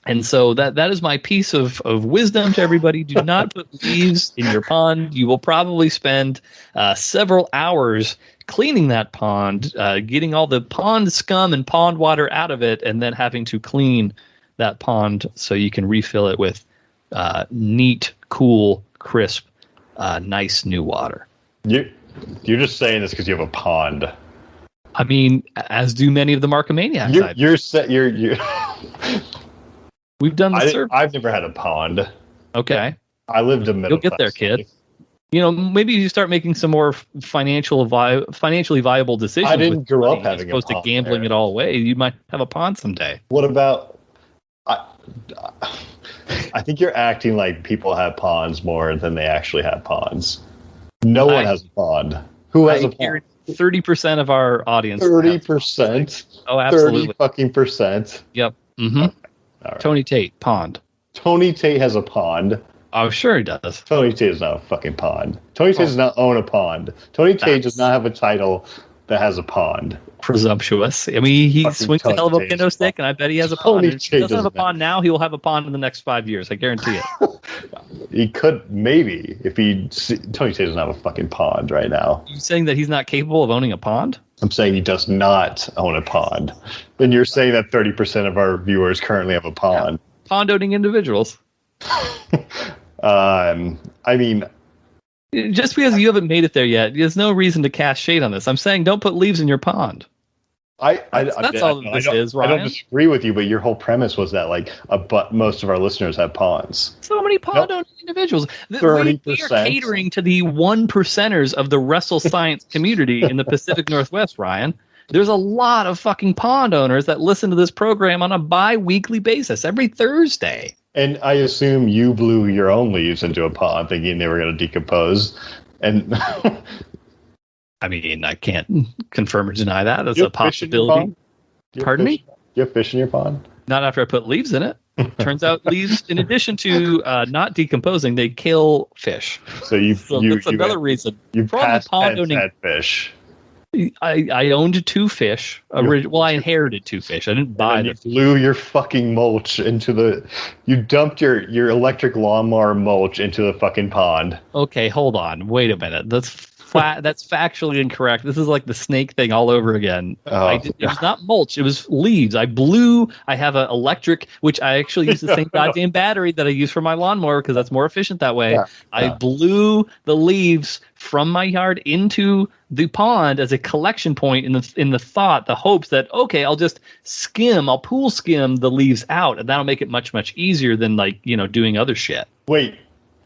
And so that is my piece of wisdom to everybody. Do not put leaves in your pond. You will probably spend several hours cleaning that pond, getting all the pond scum and pond water out of it, and then having to clean that pond so you can refill it with neat, cool, crisp, nice new water. You're just saying this because you have a pond. I mean, as do many of the Markomaniacs. You're We've done the survey. I've never had a pond. Okay. I lived in middle. You'll get there, kid. You know, maybe you start making some more financially viable decisions. I didn't grow up having a pond. As opposed to gambling it all away. You might have a pond someday. What about... I think you're acting like people have ponds more than they actually have ponds. No one has a pond. Who has a pond? 30% of our audience. 30%? Oh, absolutely. 30%. Yep. Mm-hmm. Okay. Right. Tony Tate, pond. Tony Tate has a pond. Oh, sure he does. Tony Tate is not a fucking pond. Tony Tate does not own a pond. Tony Tate does not have a title that has a pond. Presumptuous. I mean, he swings a hell of a kendo stick, and I bet he has a pond. If he doesn't have a pond now, he will have a pond in the next 5 years. I guarantee it. He could, maybe, if Tony Tate doesn't have a fucking pond right now. You saying that he's not capable of owning a pond? I'm saying he does not own a pond. Then you're saying that 30% of our viewers currently have a pond. Yeah. Pond-owning individuals. I mean... Just because you haven't made it there yet, there's no reason to cast shade on this. I'm saying don't put leaves in your pond. That's all this is, Ryan. I don't disagree with you, but your whole premise was that most of our listeners have ponds. So many pond-owning individuals. 30%. We are catering to the 1%ers of the wrestle-science community in the Pacific Northwest, Ryan. There's a lot of fucking pond owners that listen to this program on a bi-weekly basis, every Thursday. And I assume you blew your own leaves into a pond thinking they were going to decompose. And I mean, I can't confirm or deny that. That's a possibility. Pardon me? You have fish in your pond? Not after I put leaves in it. Turns out leaves, in addition to not decomposing, they kill fish. So that's another reason. You passed had fish. I owned 2 fish. Well, I inherited 2 fish. I didn't buy them. You blew your fucking mulch into you dumped your electric lawnmower mulch into the fucking pond. Okay, hold on. Wait a minute. That's factually incorrect. This is like the snake thing all over again. It was not mulch. It was leaves. I have an electric, which I actually use the same goddamn battery that I use for my lawnmower because that's more efficient that way. Yeah. I blew the leaves from my yard into the pond as a collection point in the hopes that, okay, I'll pool skim the leaves out, and that'll make it much, much easier than doing other shit. Wait.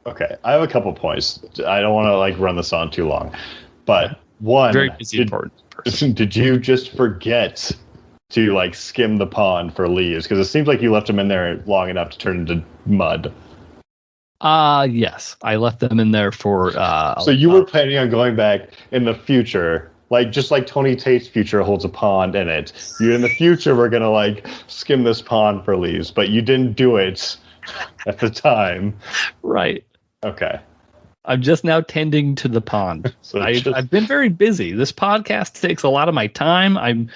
Okay, I have a couple points. I don't want to run this on too long, but one, very busy, important person. Did you just forget to skim the pond for leaves? Because it seems like you left them in there long enough to turn into mud. Yes, I left them in there for. So you were planning on going back in the future, just like Tony Tate's future holds a pond in it. You in the future were gonna skim this pond for leaves, but you didn't do it at the time. Right. Okay. I'm just now tending to the pond. So I've been very busy. This podcast takes a lot of my time. I'm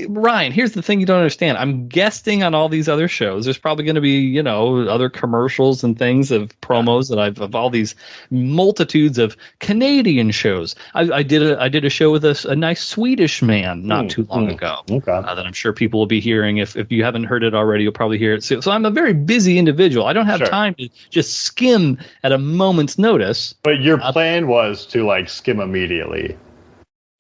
Ryan. Here's the thing you don't understand. I'm guesting on all these other shows. There's probably going to be other commercials and things of promos that of all these multitudes of Canadian shows. I did a show with a nice Swedish man not too long ago. Okay. That I'm sure people will be hearing. If you haven't heard it already, you'll probably hear it soon. So I'm a very busy individual. I don't have time to just skim at a moment's notice. But your plan was to skim immediately.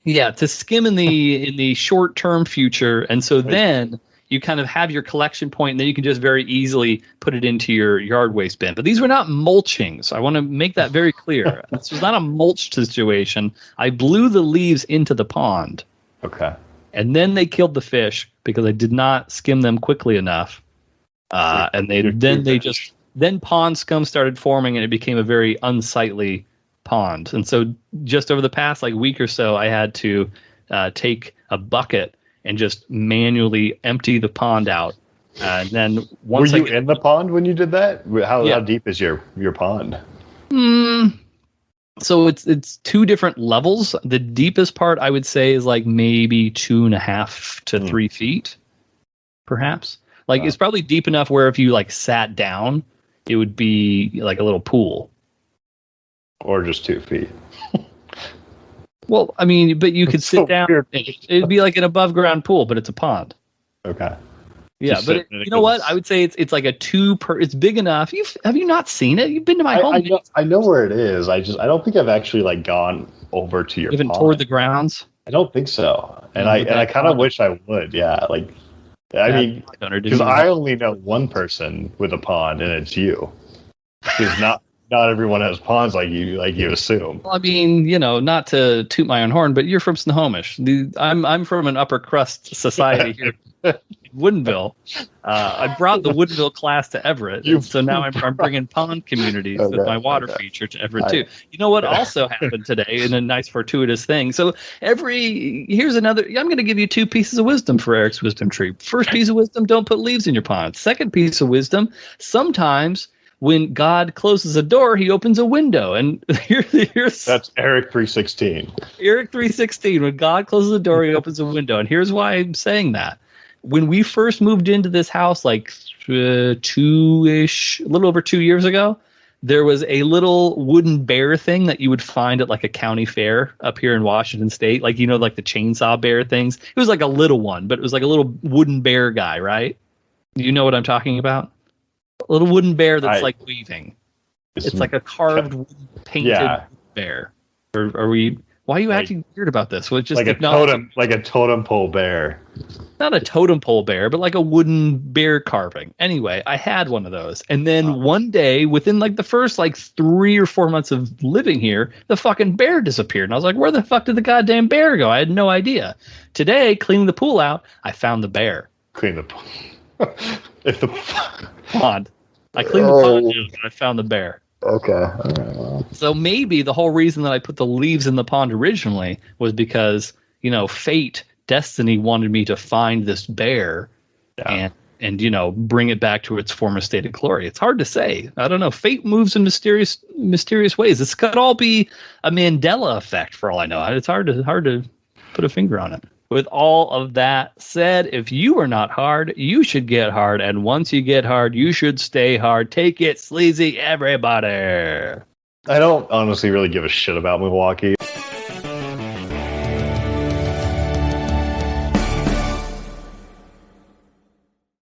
Yeah, to skim in the short term future, and so then you kind of have your collection point, and then you can just very easily put it into your yard waste bin. But these were not mulchings. I want to make that very clear. This was not a mulch situation. I blew the leaves into the pond. Okay. And then they killed the fish because I did not skim them quickly enough. And then pond scum started forming, and it became a very unsightly pond. And so just over the past week or so, I had to take a bucket and just manually empty the pond out. And then once were you in the pond when you did that? How deep is your pond? So it's two different levels. The deepest part I would say is maybe 2.5 to 3 feet, perhaps. It's probably deep enough where if you sat down, it would be like a little pool. Or just 2 feet. Well, I mean, but you could sit down. It'd be like an above ground pool, but it's a pond. Okay. Yeah, but you know what? I would say it's like a it's big enough. Have you not seen it? You've been to my home. I know where it is. I don't think I've actually gone over to your even pond. Toured the grounds? I don't think so. And I kind of wish I would. Yeah, because I only know one person with a pond, and it's you. Because not everyone has ponds like you assume. Well, I mean, not to toot my own horn, but you're from Snohomish. I'm from an upper crust society here in Woodinville. I brought the Woodinville class to Everett, so now I'm bringing pond communities with my water feature to Everett too. You know what also happened today in a nice fortuitous thing? So here's another. I'm going to give you 2 pieces of wisdom for Eric's wisdom tree. First piece of wisdom: don't put leaves in your pond. Second piece of wisdom: sometimes when God closes a door, he opens a window. And here's that's Erik 316. Erik 316. When God closes a door, he opens a window. And here's why I'm saying that. When we first moved into this house, a little over 2 years ago, there was a little wooden bear thing that you would find at a county fair up here in Washington State. The chainsaw bear things. It was a little one, but it was a little wooden bear guy, right? You know what I'm talking about? A little wooden bear that's weaving. It's like a carved, painted bear. Or are we? Why are you acting weird about this? Well, just like a totem pole bear. Not a totem pole bear, but like a wooden bear carving. Anyway, I had one of those, and then one day, within the first 3 or 4 months of living here, the fucking bear disappeared, and I was like, "Where the fuck did the goddamn bear go?" I had no idea. Today, cleaning the pool out, I found the bear. Clean the pool. Pond. I cleaned the pond out, and I found the bear. Okay. All right, well. So maybe the whole reason that I put the leaves in the pond originally was because, fate, destiny wanted me to find this bear and bring it back to its former state of glory. It's hard to say. I don't know. Fate moves in mysterious ways. This could all be a Mandela effect for all I know. It's hard to put a finger on it. With all of that said, if you are not hard, you should get hard. And once you get hard, you should stay hard. Take it sleazy, everybody. I don't honestly really give a shit about Milwaukee.